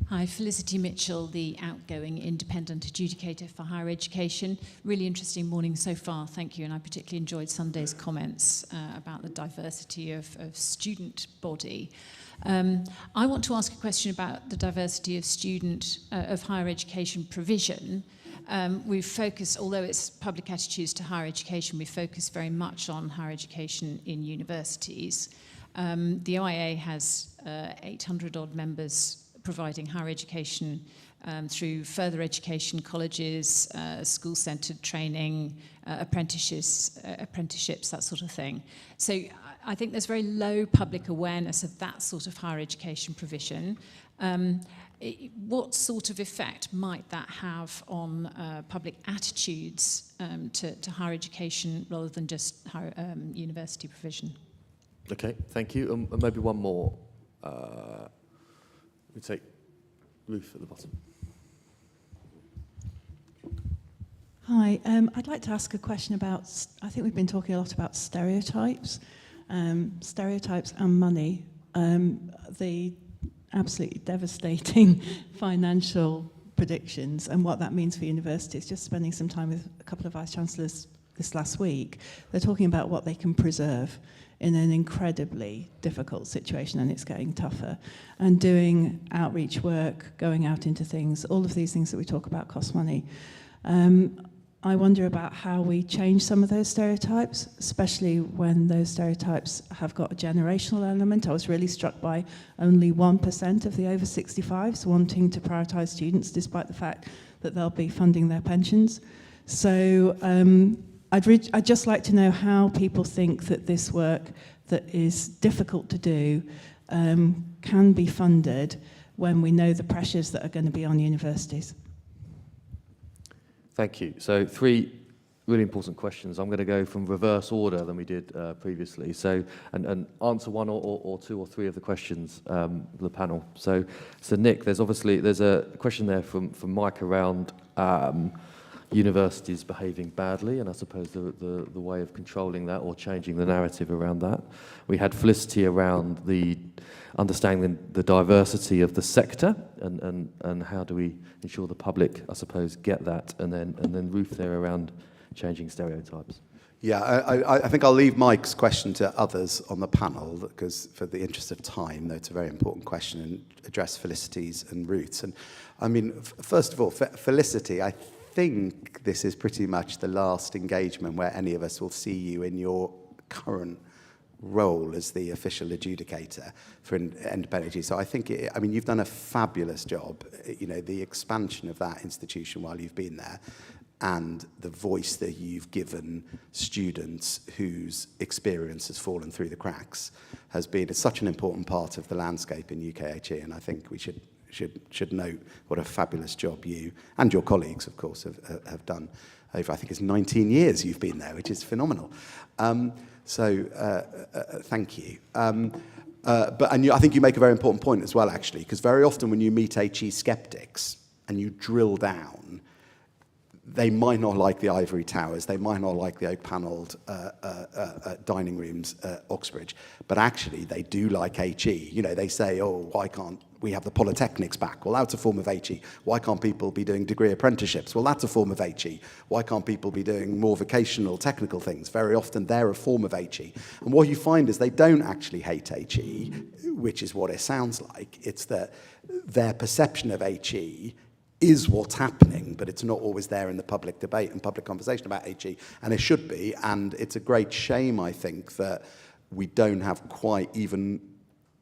Hi, Felicity Mitchell, the outgoing independent adjudicator for higher education. Really interesting morning so far, thank you. And I particularly enjoyed Sunday's comments about the diversity of student body. I want to ask a question about the diversity of of higher education provision. We've focused, although it's public attitudes to higher education, we focus very much on higher education in universities. The OIA has 800 odd members providing higher education through further education colleges, school-centred training, apprenticeships, that sort of thing. So I think there's very low public awareness of that sort of higher education provision. What sort of effect might that have on public attitudes to higher education rather than just higher, university provision? Okay, thank you. And maybe one more. We take Ruth at the bottom. Hi, I'd like to ask a question about, I think we've been talking a lot about stereotypes and money. The absolutely devastating financial predictions and what that means for universities. Just spending some time with a couple of vice-chancellors this last week, they're talking about what they can preserve in an incredibly difficult situation, and it's getting tougher. And doing outreach work, going out into things, all of these things that we talk about cost money. I wonder about how we change some of those stereotypes, especially when those stereotypes have got a generational element. I was really struck by only 1% of the over 65s wanting to prioritise students, despite the fact that they'll be funding their pensions. So I'd just like to know how people think that this work that is difficult to do can be funded when we know the pressures that are going to be on universities? Thank you. So 3 really important questions. I'm going to go from reverse order than we did previously. So, and answer 1 or 2 or 3 of the questions of the panel. So Nick, there's a question there from Mike around universities behaving badly, and I suppose the way of controlling that or changing the narrative around that. We had Felicity around the understanding the diversity of the sector and how do we ensure the public, I suppose, get that, and then Ruth there around changing stereotypes. Yeah, I think I'll leave Mike's question to others on the panel, because for the interest of time, though it's a very important question, and address Felicity's and Ruth's. And I mean, first of all, Felicity, I think this is pretty much the last engagement where any of us will see you in your current role as the official adjudicator for independent. So I think, you've done a fabulous job. You know, the expansion of that institution while you've been there, and the voice that you've given students whose experience has fallen through the cracks has been such an important part of the landscape in UKHE, and I think we should note what a fabulous job you and your colleagues, of course, have done over, I think it's 19 years you've been there, which is phenomenal. Thank you. I think you make a very important point as well, actually, because very often when you meet HE skeptics and you drill down, they might not like the ivory towers, they might not like the oak-panelled dining rooms at Oxbridge, but actually they do like HE. You know, they say, oh, why can't we have the polytechnics back? Well, that's a form of HE. Why can't people be doing degree apprenticeships? Well, that's a form of HE. Why can't people be doing more vocational technical things? Very often they're a form of HE. And what you find is they don't actually hate HE, which is what it sounds like. It's that their perception of HE is what's happening, but it's not always there in the public debate and public conversation about HE, and it should be. And it's a great shame, I think, that we don't have quite even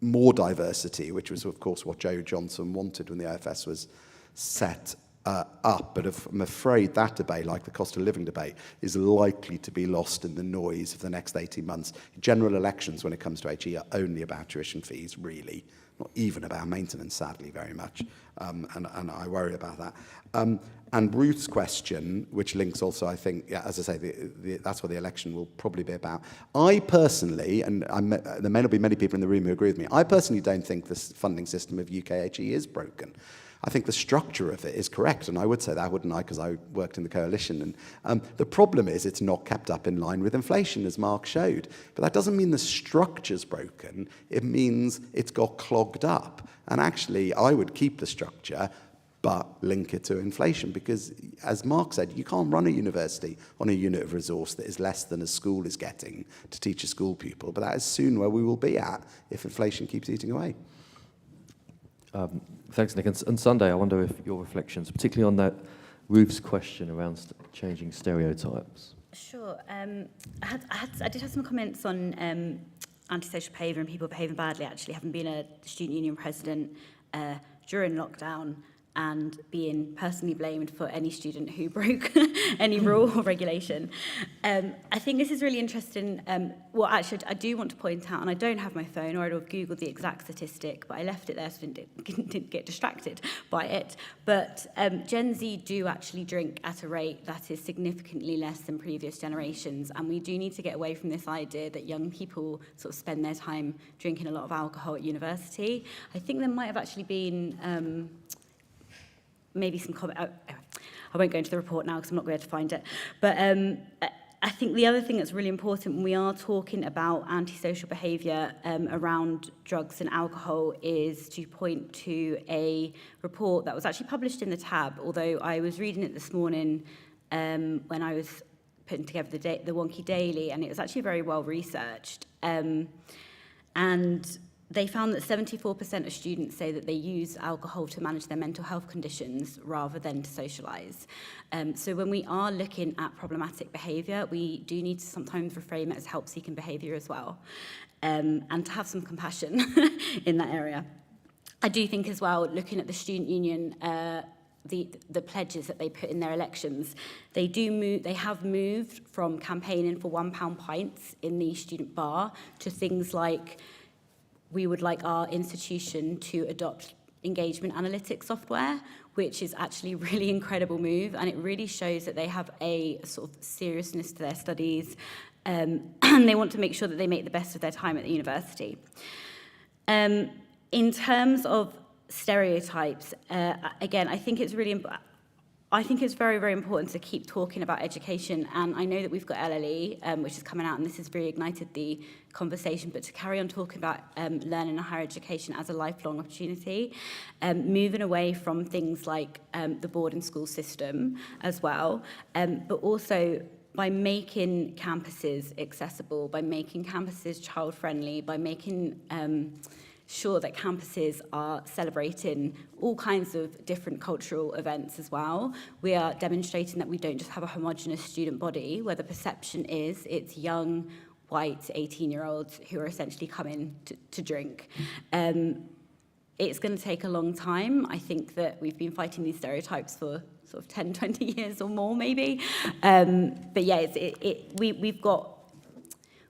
more diversity, which was, of course, what Joe Johnson wanted when the OFS was set up. But I'm afraid that debate, like the cost of living debate, is likely to be lost in the noise of the next 18 months. General elections, when it comes to HE, are only about tuition fees, really. Not even about maintenance, sadly, very much. And I worry about that. And Ruth's question, which links also, I think, yeah, as I say, that's what the election will probably be about. I personally, and there may not be many people in the room who agree with me, I personally don't think this funding system of UKHE is broken. I think the structure of it is correct, and I would say that, wouldn't I, because I worked in the coalition. And the problem is it's not kept up in line with inflation, as Mark showed. But that doesn't mean the structure's broken. It means it's got clogged up. And actually, I would keep the structure, but link it to inflation, because, as Mark said, you can't run a university on a unit of resource that is less than a school is getting to teach a school pupil. But that is soon where we will be at if inflation keeps eating away. Thanks, Nick. And Sunday, I wonder if your reflections, particularly on that Ruth's question around changing stereotypes. Sure. I did have some comments on antisocial behaviour and people behaving badly, actually, having been a student union president during lockdown and being personally blamed for any student who broke any rule or regulation. I think this is really interesting. Well, actually, I do want to point out, and I don't have my phone, or I'd have Googled the exact statistic, but I left it there so I didn't get distracted by it. But Gen Z do actually drink at a rate that is significantly less than previous generations, and we do need to get away from this idea that young people sort of spend their time drinking a lot of alcohol at university. I think there might have actually been maybe some comment. I won't go into the report now because I'm not going to find it. But I think the other thing that's really important when we are talking about antisocial behaviour around drugs and alcohol is to point to a report that was actually published in the Tab, although I was reading it this morning when I was putting together the Wonky Daily, and it was actually very well researched. And they found that 74% of students say that they use alcohol to manage their mental health conditions rather than to socialise. So when we are looking at problematic behaviour, we do need to sometimes reframe it as help-seeking behaviour as well, and to have some compassion in that area. I do think as well, looking at the student union, the pledges that they put in their elections, they have moved from campaigning for £1 pints in the student bar to things like, we would like our institution to adopt engagement analytics software, which is actually a really incredible move, and it really shows that they have a sort of seriousness to their studies, and they want to make sure that they make the best of their time at the university. In terms of stereotypes, again, I think it's very, very important to keep talking about education, and I know that we've got LLE, which is coming out, and this has reignited the conversation, but to carry on talking about learning and higher education as a lifelong opportunity, moving away from things like the boarding school system as well, but also by making campuses accessible, by making campuses child-friendly, by making sure that campuses are celebrating all kinds of different cultural events as well. We are demonstrating that we don't just have a homogenous student body where the perception is it's young, white 18-year-olds who are essentially coming to drink. It's going to take a long time. I think that we've been fighting these stereotypes for sort of 10, 20 years or more maybe. But yeah,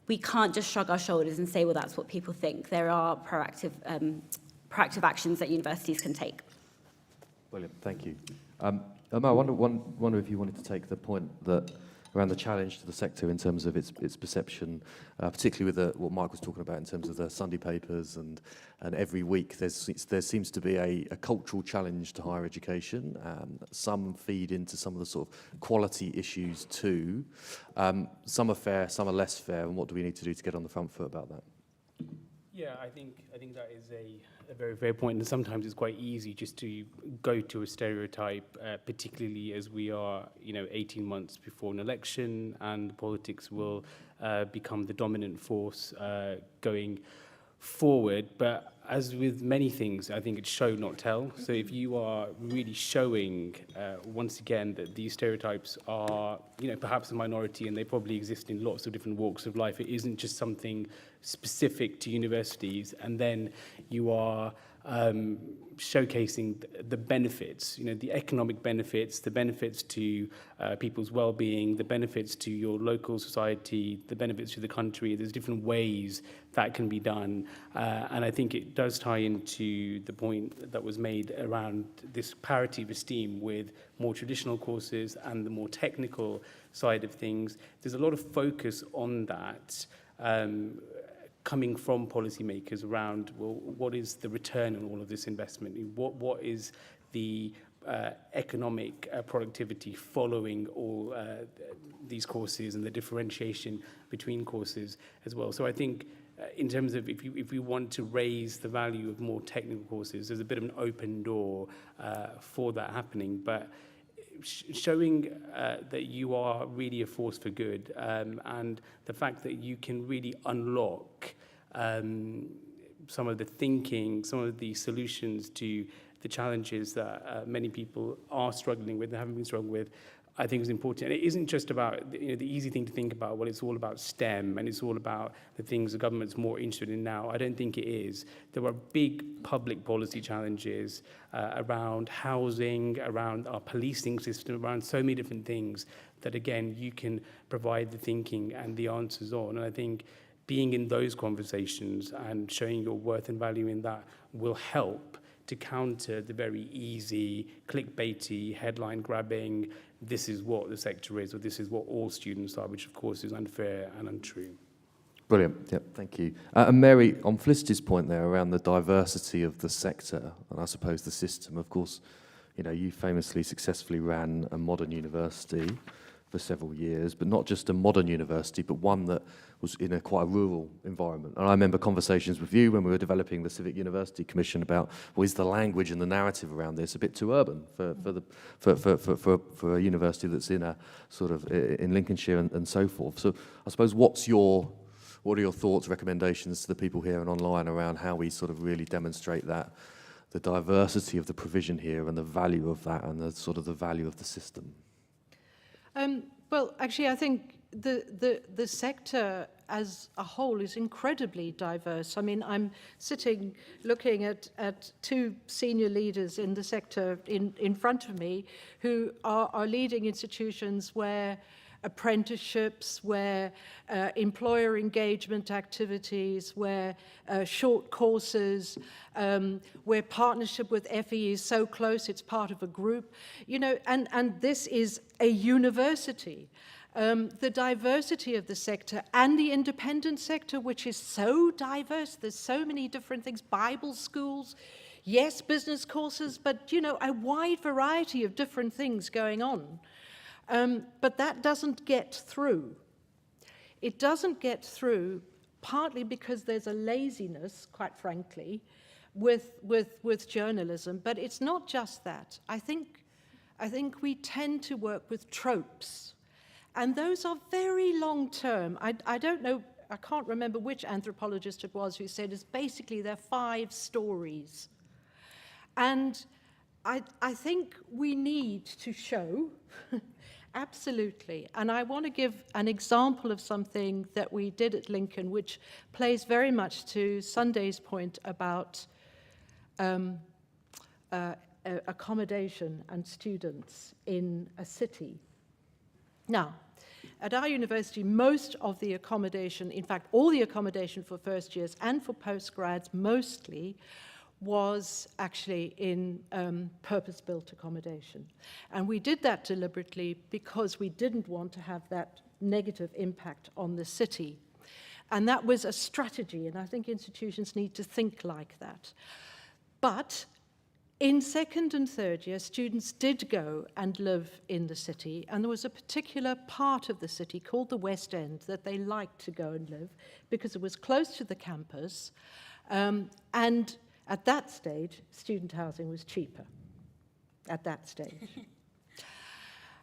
we can't just shrug our shoulders and say, well, that's what people think. There are proactive actions that universities can take. Brilliant, thank you. Omar, I wonder if you wanted to take the point that around the challenge to the sector in terms of its perception, particularly with what Mike was talking about in terms of the Sunday papers, and every week there seems to be a cultural challenge to higher education. Some feed into some of the sort of quality issues too. Some are fair, some are less fair, and what do we need to do to get on the front foot about that? Yeah, I think that is a very fair point, and sometimes it's quite easy just to go to a stereotype, particularly as we are, 18 months before an election, and politics will become the dominant force going forward. But as with many things, I think it's show, not tell. So if you are really showing, once again, that these stereotypes are, perhaps a minority, and they probably exist in lots of different walks of life, it isn't just something specific to universities, and then you are showcasing the benefits, the economic benefits, the benefits to people's well-being, the benefits to your local society, the benefits to the country. There's different ways that can be done, and I think it does tie into the point that was made around this parity of esteem with more traditional courses and the more technical side of things. There's a lot of focus on that, coming from policymakers around, well, what is the return on all of this investment? What is the economic productivity following all these courses, and the differentiation between courses as well? So I think in terms of if we want to raise the value of more technical courses, there's a bit of an open door for that happening. But showing that you are really a force for good, and the fact that you can really unlock some of the thinking, some of the solutions to the challenges that many people are struggling with and haven't been struggling with, I think is important. And it isn't just about, the easy thing to think about, well, it's all about STEM and it's all about the things the government's more interested in now. I don't think it is. There are big public policy challenges around housing, around our policing system, around so many different things that, again, you can provide the thinking and the answers on. And I think being in those conversations and showing your worth and value in that will help to counter the very easy, clickbaity, headline-grabbing, this is what the sector is, or this is what all students are, which of course is unfair and untrue. Brilliant, yep, thank you. And Mary, on Felicity's point there around the diversity of the sector, and I suppose the system, of course, you famously successfully ran a modern university for several years, but not just a modern university, but one that was in quite a rural environment. And I remember conversations with you when we were developing the Civic University Commission about, well, is the language and the narrative around this a bit too urban for a university that's in a sort of in Lincolnshire and so forth. So I suppose what are your thoughts, recommendations to the people here and online around how we sort of really demonstrate that, the diversity of the provision here and the value of that and the sort of the value of the system? Well, actually, I think the sector as a whole is incredibly diverse. I mean, I'm sitting looking at two senior leaders in the sector in front of me who are leading institutions where apprenticeships, where employer engagement activities, where short courses, where partnership with FE is so close, it's part of a group, you know, and this is a university. The diversity of the sector and the independent sector, which is so diverse, there's so many different things, Bible schools, yes, business courses, but, you know, a wide variety of different things going on. But that doesn't get through. It doesn't get through partly because there's a laziness, quite frankly, with journalism, but it's not just that. I think we tend to work with tropes, and those are very long term. I don't know, I can't remember which anthropologist it was who said it's basically there are 5 stories. And I think we need to show, absolutely, and I want to give an example of something that we did at Lincoln, which plays very much to Sunday's point about accommodation and students in a city. Now, at our university, most of the accommodation, in fact, all the accommodation for first years and for postgrads mostly, was actually in purpose-built accommodation. And we did that deliberately because we didn't want to have that negative impact on the city. And that was a strategy, and I think institutions need to think like that. But in second and third year, students did go and live in the city, and there was a particular part of the city called the West End that they liked to go and live because it was close to the campus, and at that stage, student housing was cheaper, at that stage.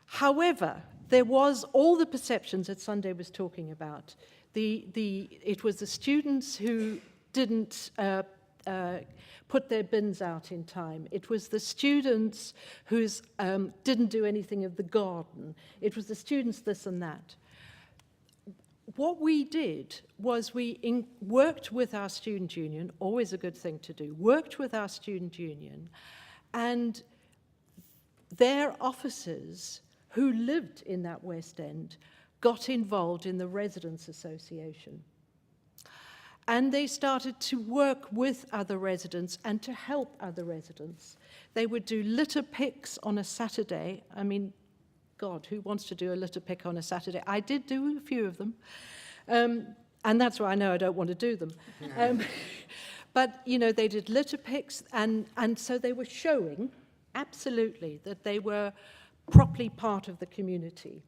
However, there was all the perceptions that Sunday was talking about. It was the students who didn't put their bins out in time. It was the students who didn't do anything of the garden. It was the students this and that. What we did was we worked with our student union, always a good thing to do, worked with our student union, and their officers who lived in that West End got involved in the Residents Association. And they started to work with other residents and to help other residents. They would do litter picks on a Saturday. I mean, God, who wants to do a litter pick on a Saturday? I did do a few of them. And that's why I know I don't want to do them. But, you know, they did litter picks, and so they were showing, absolutely, that they were properly part of the community.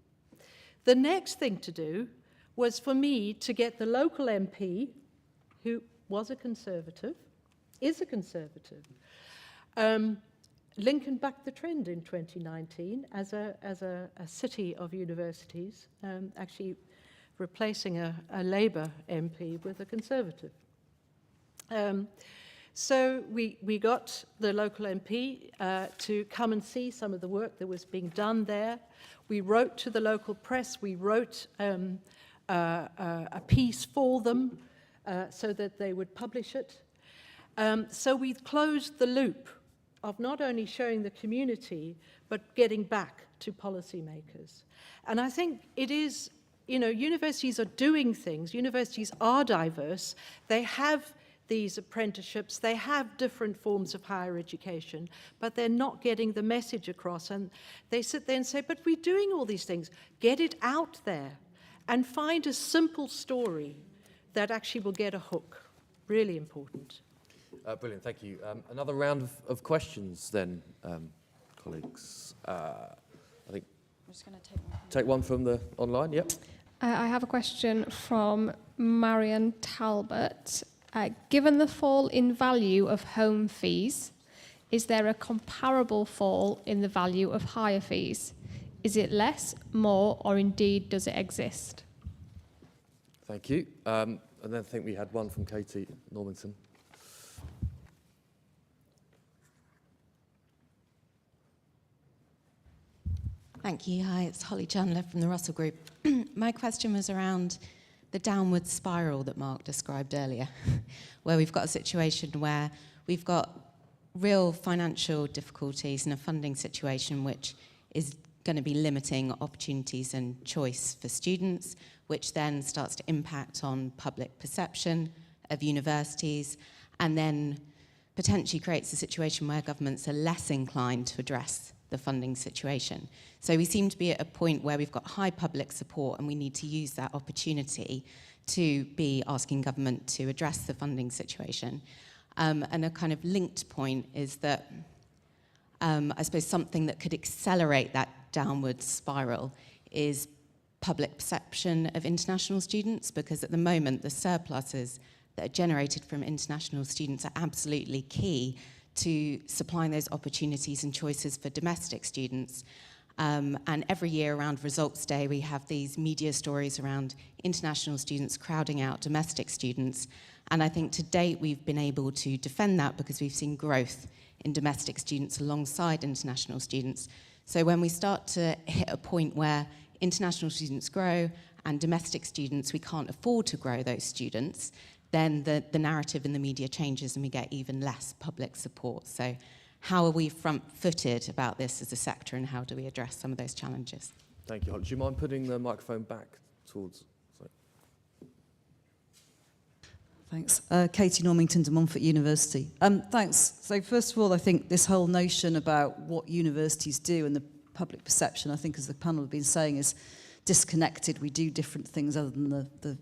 The next thing to do was for me to get the local MP, who was a Conservative, is a Conservative. Lincoln bucked the trend in 2019 as a city of universities, actually replacing a Labour MP with a Conservative. So we got the local MP to come and see some of the work that was being done there. We wrote to the local press. We wrote a piece for them so that they would publish it. So we closed the loop of not only showing the community, but getting back to policymakers. And I think it is, you know, universities are doing things. Universities are diverse. They have these apprenticeships. They have different forms of higher education, but they're not getting the message across. And they sit there and say, but we're doing all these things. Get it out there and find a simple story that actually will get a hook. Really important. Brilliant, thank you. Another round of questions then, colleagues. I think I'm just going to take one from the online, yep. I have a question from Marion Talbot. Given the fall in value of home fees, is there a comparable fall in the value of higher fees? Is it less, more, or indeed does it exist? Thank you. And then I think we had one from Katie Normanton. Thank you. Hi, it's Holly Chandler from the Russell Group. My question was around the downward spiral that Mark described earlier, where we've got a situation where we've got real financial difficulties and a funding situation which is going to be limiting opportunities and choice for students, which then starts to impact on public perception of universities, and then potentially creates a situation where governments are less inclined to address the funding situation. So we seem to be at a point where we've got high public support, and we need to use that opportunity to be asking government to address the funding situation. And a kind of linked point is that I suppose something that could accelerate that downward spiral is public perception of international students, because at the moment the surpluses that are generated from international students are absolutely key to supplying those opportunities and choices for domestic students. And every year around Results Day, we have these media stories around international students crowding out domestic students. And I think to date, we've been able to defend that because we've seen growth in domestic students alongside international students. So when we start to hit a point where international students grow and domestic students, we can't afford to grow those students, then the narrative in the media changes and we get even less public support. So how are we front-footed about this as a sector, and how do we address some of those challenges? Thank you, Holly. Do you mind putting the microphone back towards... Sorry. Thanks. Katie Normington, De Montfort University. Thanks. So first of all, I think this whole notion about what universities do and the public perception, I think as the panel have been saying, is disconnected. We do different things other than the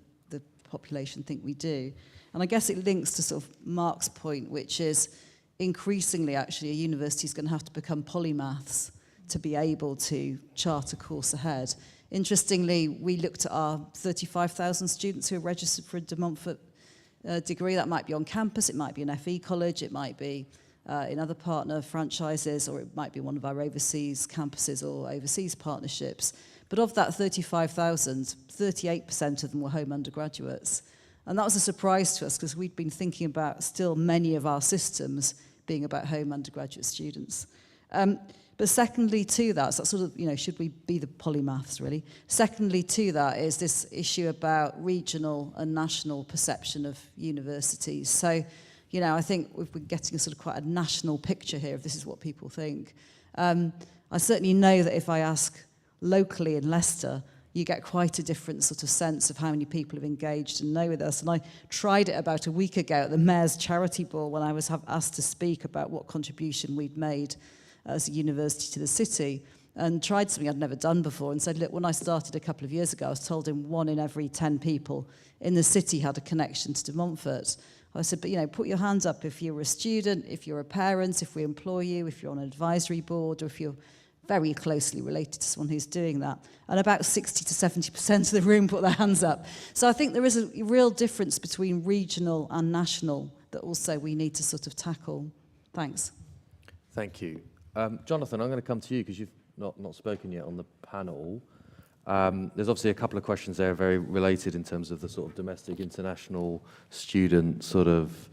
population think we do. And I guess it links to sort of Mark's point, which is increasingly actually a university is going to have to become polymaths to be able to chart a course ahead. Interestingly, we looked at our 35,000 students who are registered for a De Montfort degree. That might be on campus, it might be an FE college, it might be in other partner franchises, or it might be one of our overseas campuses or overseas partnerships. But of that 35,000, 38% of them were home undergraduates. And that was a surprise to us because we'd been thinking about still many of our systems being about home undergraduate students. But secondly to that, so that's sort of, you know, should we be the polymaths really? Secondly to that is this issue about regional and national perception of universities. So, you know, I think we've been getting a sort of quite a national picture here if this is what people think. I certainly know that if I ask locally in Leicester, you get quite a different sort of sense of how many people have engaged and know with us. And I tried it about a week ago at the Mayor's Charity Ball when I was asked to speak about what contribution we'd made as a university to the city, and tried something I'd never done before and said, look, when I started a couple of years ago, I was told 1 in every 10 people in the city had a connection to De Montfort. I said, but, you know, put your hands up if you're a student, if you're a parent, if we employ you, if you're on an advisory board, or if you're very closely related to someone who's doing that. And about 60 to 70% of the room put their hands up. So I think there is a real difference between regional and national that also we need to sort of tackle. Thanks. Thank you. Jonathan, I'm going to come to you because you've not spoken yet on the panel. There's obviously a couple of questions there very related in terms of the sort of domestic international student sort of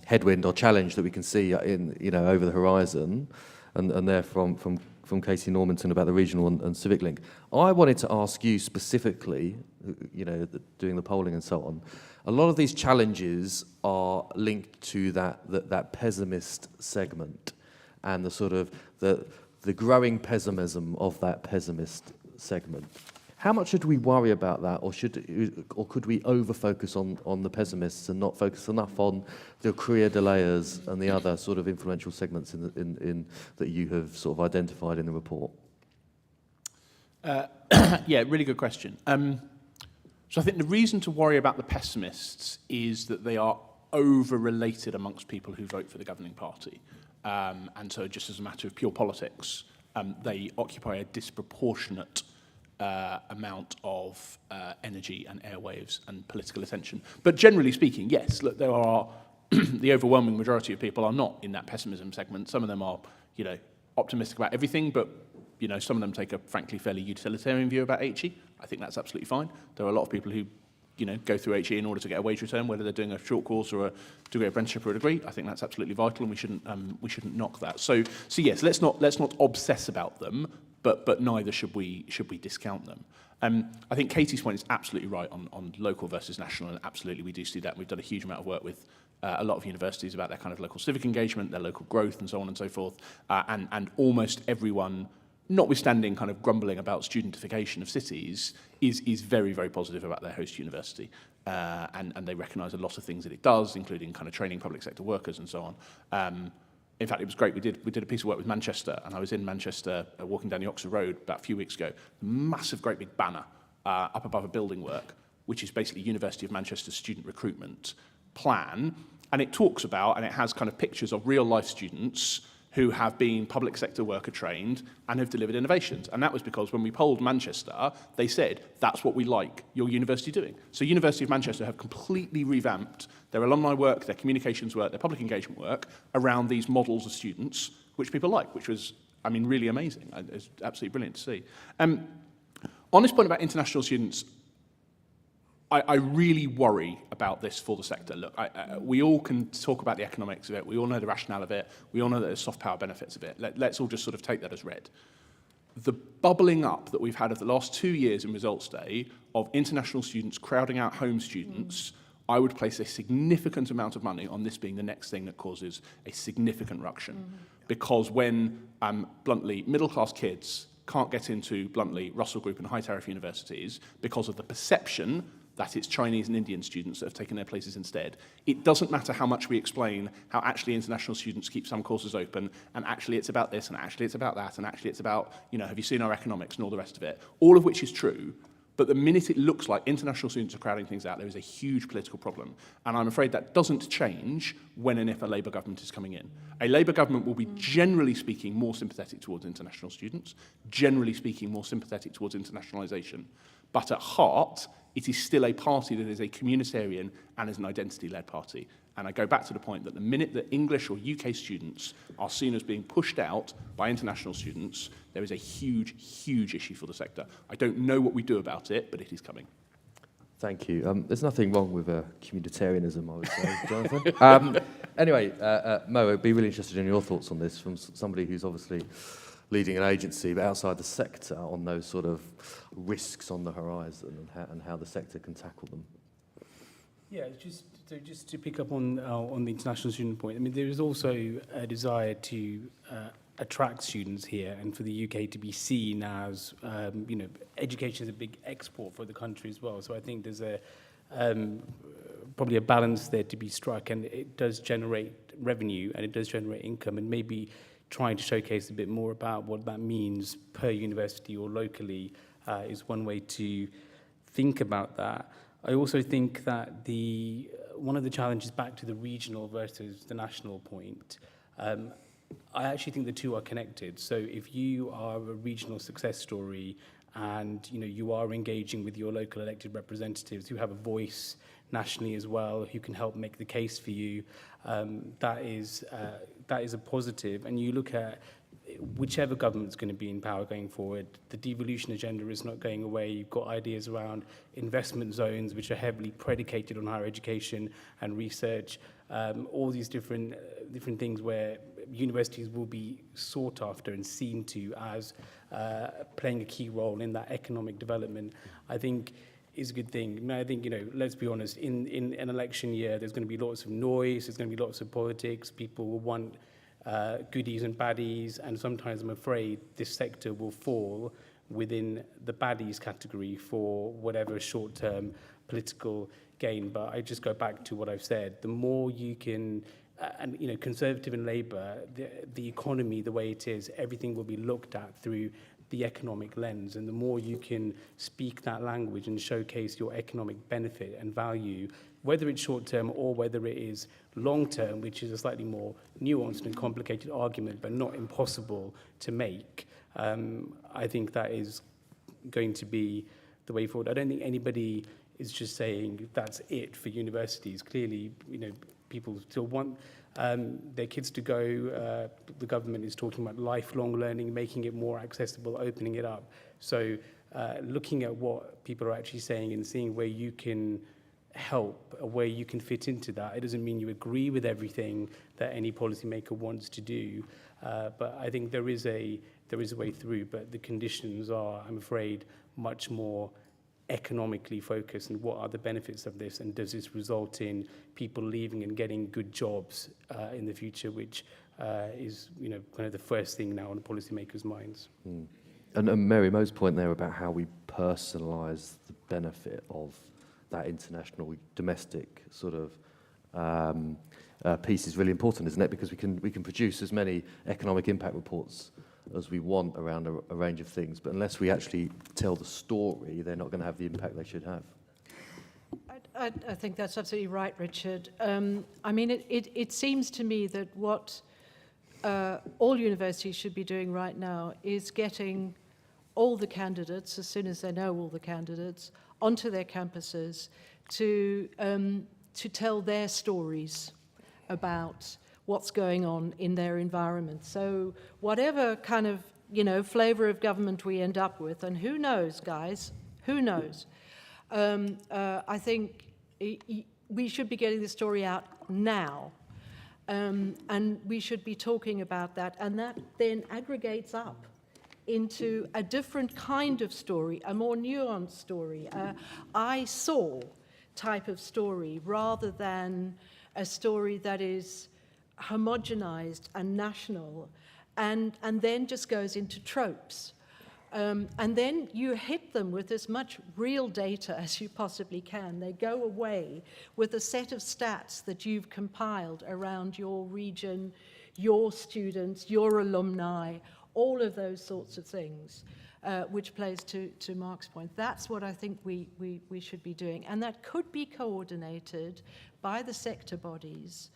headwind or challenge that we can see in, you know, over the horizon. And they're from Katie Normington about the regional and civic link. I wanted to ask you specifically, you know, doing the polling and so on, a lot of these challenges are linked to that pessimist segment and the sort of the growing pessimism of that pessimist segment. How much should we worry about that, or could we over-focus on the pessimists and not focus enough on the career delayers and the other sort of influential segments in that you have sort of identified in the report? Yeah, really good question. So I think the reason to worry about the pessimists is that they are over-related amongst people who vote for the governing party. And so just as a matter of pure politics, they occupy a disproportionate amount of energy and airwaves and political attention. But generally speaking, yes, look, there are the overwhelming majority of people are not in that pessimism segment. Some of them are, you know, optimistic about everything, but, you know, some of them take a frankly fairly utilitarian view about HE. I think that's absolutely fine. There are a lot of people who, you know, go through HE in order to get a wage return, whether they're doing a short course or a degree apprenticeship or a degree. I think that's absolutely vital, and we shouldn't knock that. So yes, let's not obsess about them, but neither should we discount them. I think Katie's point is absolutely right on local versus national, and absolutely we do see that. We've done a huge amount of work with a lot of universities about their kind of local civic engagement, their local growth, and so on and so forth. And almost everyone notwithstanding kind of grumbling about studentification of cities, is very, very positive about their host university. And they recognise a lot of things that it does, including kind of training public sector workers and so on. In fact, it was great. We did a piece of work with Manchester, and I was in Manchester walking down the Oxford Road about a few weeks ago. Massive, great big banner up above a building work, which is basically University of Manchester student recruitment plan. And it talks about, and it has kind of pictures of real life students who have been public sector worker trained and have delivered innovations. And that was because when we polled Manchester, they said, that's what we like your university doing. So University of Manchester have completely revamped their alumni work, their communications work, their public engagement work around these models of students, which people like, which was, I mean, really amazing. It's absolutely brilliant to see. On this point about international students, I really worry about this for the sector. Look, we all can talk about the economics of it. We all know the rationale of it. We all know that there's soft power benefits of it. Let's all just sort of take that as read. The bubbling up that we've had of the last 2 years in results day of international students crowding out home students, I would place a significant amount of money on this being the next thing that causes a significant ruction. Because when, bluntly, middle-class kids can't get into, bluntly, Russell Group and high-tariff universities because of the perception that it's Chinese and Indian students that have taken their places instead. It doesn't matter how much we explain how actually international students keep some courses open, and actually it's about this, and actually it's about that, and actually it's about, you know, have you seen our economics and all the rest of it, all of which is true. But the minute it looks like international students are crowding things out, there is a huge political problem. And I'm afraid that doesn't change when and if a Labour government is coming in. A Labour government will be, generally speaking, more sympathetic towards international students, generally speaking, more sympathetic towards internationalisation. But at heart, it is still a party that is a communitarian and is an identity-led party. And I go back to the point that the minute that English or UK students are seen as being pushed out by international students, there is a huge, huge issue for the sector. I don't know what we do about it, but it is coming. Thank you. There's nothing wrong with communitarianism, I would say, Jonathan. Anyway, Mo, I'd be really interested in your thoughts on this from somebody who's obviously leading an agency, but outside the sector, on those sort of risks on the horizon and how the sector can tackle them. Yeah, just to pick up on the international student point, I mean, there is also a desire to attract students here and for the UK to be seen as, you know, education is a big export for the country as well. So I think there's probably a balance there to be struck, and it does generate revenue and it does generate income, and maybe trying to showcase a bit more about what that means per university or locally is one way to think about that. I also think that one of the challenges, back to the regional versus the national point, I actually think the two are connected. So if you are a regional success story and you are engaging with your local elected representatives who have a voice nationally as well, who can help make the case for you, that is a positive. And you look at whichever government's going to be in power going forward, the devolution agenda is not going away. You've got ideas around investment zones, which are heavily predicated on higher education and research, all these different things where universities will be sought after and seen to as playing a key role in that economic development, I think is a good thing. I mean, I think, let's be honest, in an election year, there's going to be lots of noise, there's going to be lots of politics, people will want goodies and baddies, and sometimes I'm afraid this sector will fall within the baddies category for whatever short-term political gain. But I just go back to what I've said. The more you can, and Conservative and Labour, the economy, the way it is, everything will be looked at through the economic lens, and the more you can speak that language and showcase your economic benefit and value, whether it's short-term or whether it is long-term, which is a slightly more nuanced and complicated argument, but not impossible to make, I think that is going to be the way forward. I don't think anybody is just saying that's it for universities. Clearly, people still want their kids to go. The government is talking about lifelong learning, making it more accessible, opening it up. So looking at what people are actually saying and seeing where you can help, where you can fit into that. It doesn't mean you agree with everything that any policymaker wants to do, but I think there is a way through, but the conditions are, I'm afraid, much more economically focused, and what are the benefits of this, and does this result in people leaving and getting good jobs in the future, which is, kind of the first thing now on policymakers' minds. Mm. And Mary Mo's point there about how we personalise the benefit of that international domestic sort of piece is really important, isn't it? Because we can produce as many economic impact reports as we want around a range of things, but unless we actually tell the story, they're not going to have the impact they should have. I think that's absolutely right, Richard. I mean, it seems to me that what all universities should be doing right now is getting all the candidates, as soon as they know all the candidates, onto their campuses to tell their stories about what's going on in their environment. So whatever kind of, flavour of government we end up with, and who knows, guys, who knows? I think we should be getting the story out now. And we should be talking about that, and that then aggregates up into a different kind of story, a more nuanced story, I saw type of story, rather than a story that is homogenized and national, and then just goes into tropes. And then you hit them with as much real data as you possibly can. They go away with a set of stats that you've compiled around your region, your students, your alumni, all of those sorts of things, which plays to Mark's point. That's what I think we should be doing. And that could be coordinated by the sector bodies.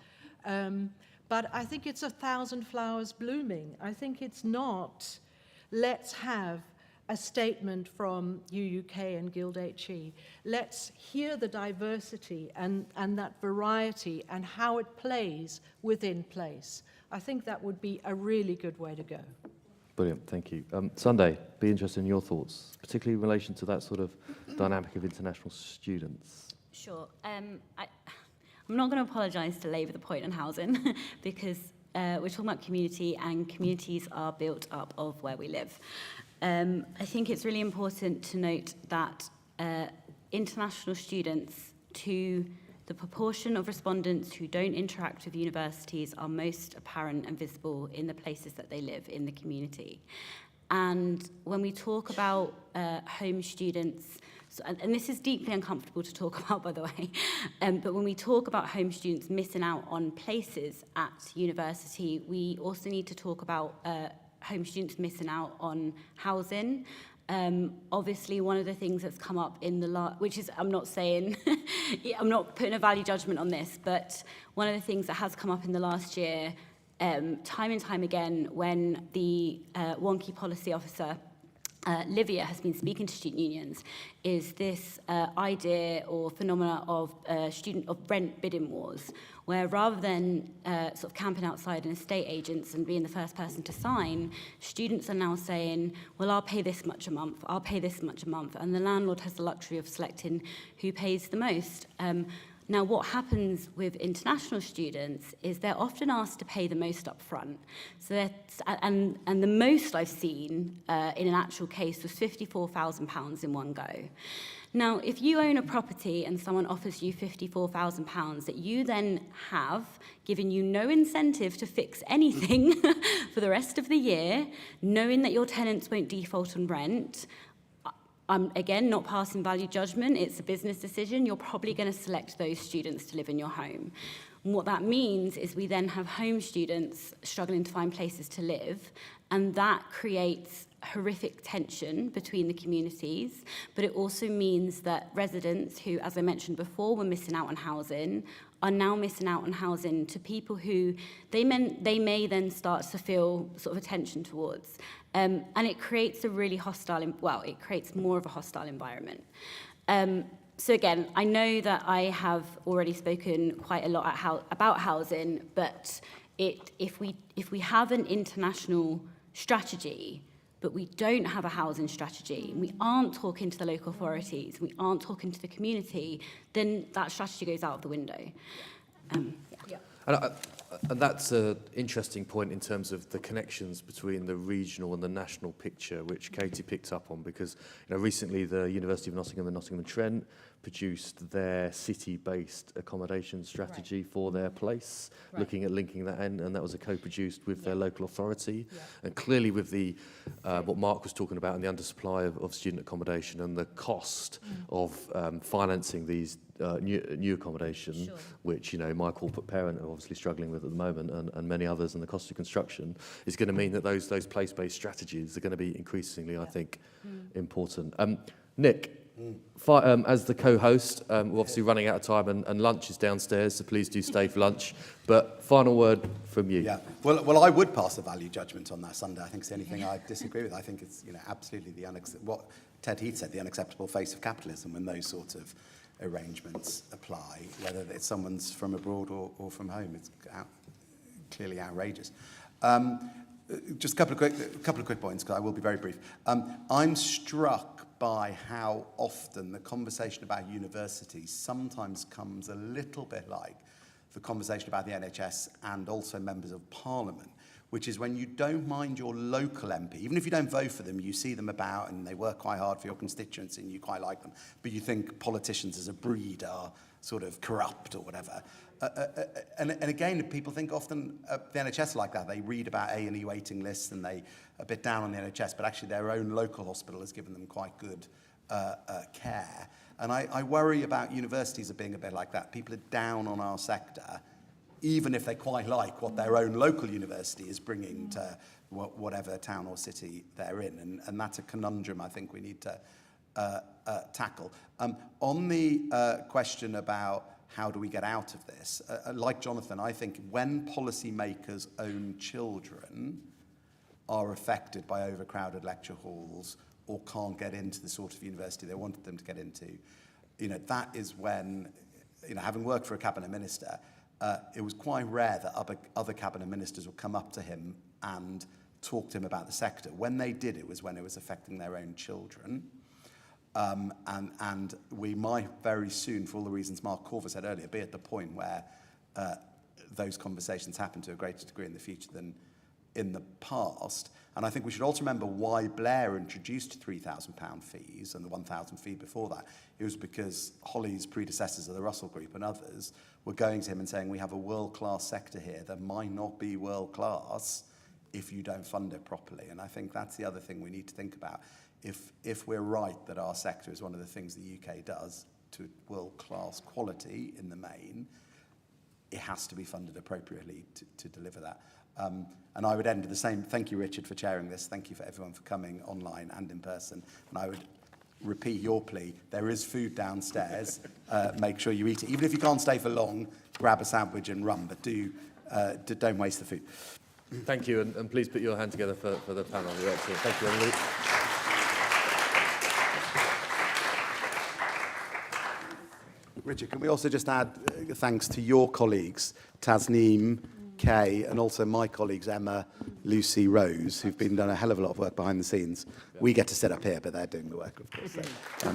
But I think it's 1,000 flowers blooming. I think it's not, let's have a statement from UUK and Guild HE. Let's hear the diversity and that variety and how it plays within place. I think that would be a really good way to go. Brilliant, thank you. Sunday, be interested in your thoughts, particularly in relation to that sort of dynamic of international students. Sure. I'm not going to apologise to labour the point on housing because we're talking about community, and communities are built up of where we live. I think it's really important to note that international students, to the proportion of respondents who don't interact with universities, are most apparent and visible in the places that they live in the community. And when we talk about home students, and this is deeply uncomfortable to talk about, by the way, but when we talk about home students missing out on places at university, we also need to talk about home students missing out on housing. Obviously, one of the things that's come up in the which is, I'm not saying, I'm not putting a value judgment on this, but one of the things that has come up in the last year, time and time again, when the wonky policy officer, Livia, has been speaking to student unions, is this idea or phenomena of rent bidding wars, where rather than sort of camping outside an estate agents and being the first person to sign, students are now saying, well, I'll pay this much a month, I'll pay this much a month, and the landlord has the luxury of selecting who pays the most. Now, what happens with international students is they're often asked to pay the most up front. So and the most I've seen in an actual case was £54,000 in one go. Now, if you own a property and someone offers you £54,000 that you then have, giving you no incentive to fix anything for the rest of the year, knowing that your tenants won't default on rent, I'm, again, not passing value judgment, it's a business decision, you're probably going to select those students to live in your home. And what that means is we then have home students struggling to find places to live, and that creates horrific tension between the communities, but it also means that residents who, as I mentioned before, were missing out on housing, are now missing out on housing to people who they may then start to feel sort of a tension towards. And it creates a really hostile, it creates more of a hostile environment. So again, I know that I have already spoken quite a lot about housing, but if we have an international strategy, but we don't have a housing strategy, we aren't talking to the local authorities, we aren't talking to the community, then that strategy goes out of the window. And that's an interesting point in terms of the connections between the regional and the national picture, which Katie picked up on, because recently the University of Nottingham and Nottingham and Trent produced their city-based accommodation strategy for their place, looking at linking that in, and that was a co-produced with their local authority. And clearly with the what Mark was talking about and the undersupply of student accommodation and the cost of financing these new accommodation, which, you know, my corporate parent are obviously struggling with at the moment, and many others, and the cost of construction, is going to mean that those place-based strategies are going to be increasingly, I think, important. Nick, as the co-host, we're obviously running out of time, and lunch is downstairs, so please do stay for lunch. But final word from you. Yeah, well, I would pass a value judgment on that Sunday. I think it's the only thing I disagree with. I think it's, you know, absolutely what Ted Heath said, the unacceptable face of capitalism, when those sort of arrangements apply, whether it's someone's from abroad or from home. It's clearly outrageous. Just a couple of quick points, because I will be very brief. I'm struck by how often the conversation about universities sometimes comes a little bit like the conversation about the NHS and also members of Parliament, which is when you don't mind your local MP, even if you don't vote for them, you see them about and they work quite hard for your constituency and you quite like them, but you think politicians as a breed are sort of corrupt or whatever. And again, people think often the NHS like that. They read about A&E waiting lists and they are a bit down on the NHS, but actually their own local hospital has given them quite good care. And I worry about universities being a bit like that. People are down on our sector, even if they quite like what their own local university is bringing to whatever town or city they're in. And that's a conundrum I think we need to tackle. On the question about how do we get out of this, like Jonathan, I think when policymakers' own children are affected by overcrowded lecture halls or can't get into the sort of university they wanted them to get into, you know, that is when, you know, having worked for a cabinet minister, it was quite rare that other cabinet ministers would come up to him and talk to him about the sector. When they did, it was when it was affecting their own children. And we might very soon, for all the reasons Mark Corver said earlier, be at the point where those conversations happen to a greater degree in the future than in the past. And I think we should also remember why Blair introduced £3,000 fees and the 1,000 fee before that. It was because Holly's predecessors of the Russell Group and others were going to him and saying, we have a world-class sector here that might not be world-class if you don't fund it properly. And I think that's the other thing we need to think about. If we're right that our sector is one of the things the UK does to world-class quality in the main, it has to be funded appropriately to deliver that. And I would end with the same, thank you, Richard, for chairing this. Thank you for everyone for coming online and in person. And I would repeat your plea. There is food downstairs. Make sure you eat it. Even if you can't stay for long, grab a sandwich and run, but don't waste the food. Thank you, and please put your hand together for the panel. You're excellent. Thank you, everybody. Richard, can we also just add thanks to your colleagues, Tasneem, Kay, and also my colleagues, Emma, Lucy, Rose, who've been done a hell of a lot of work behind the scenes. We get to sit up here, but they're doing the work, of course. So,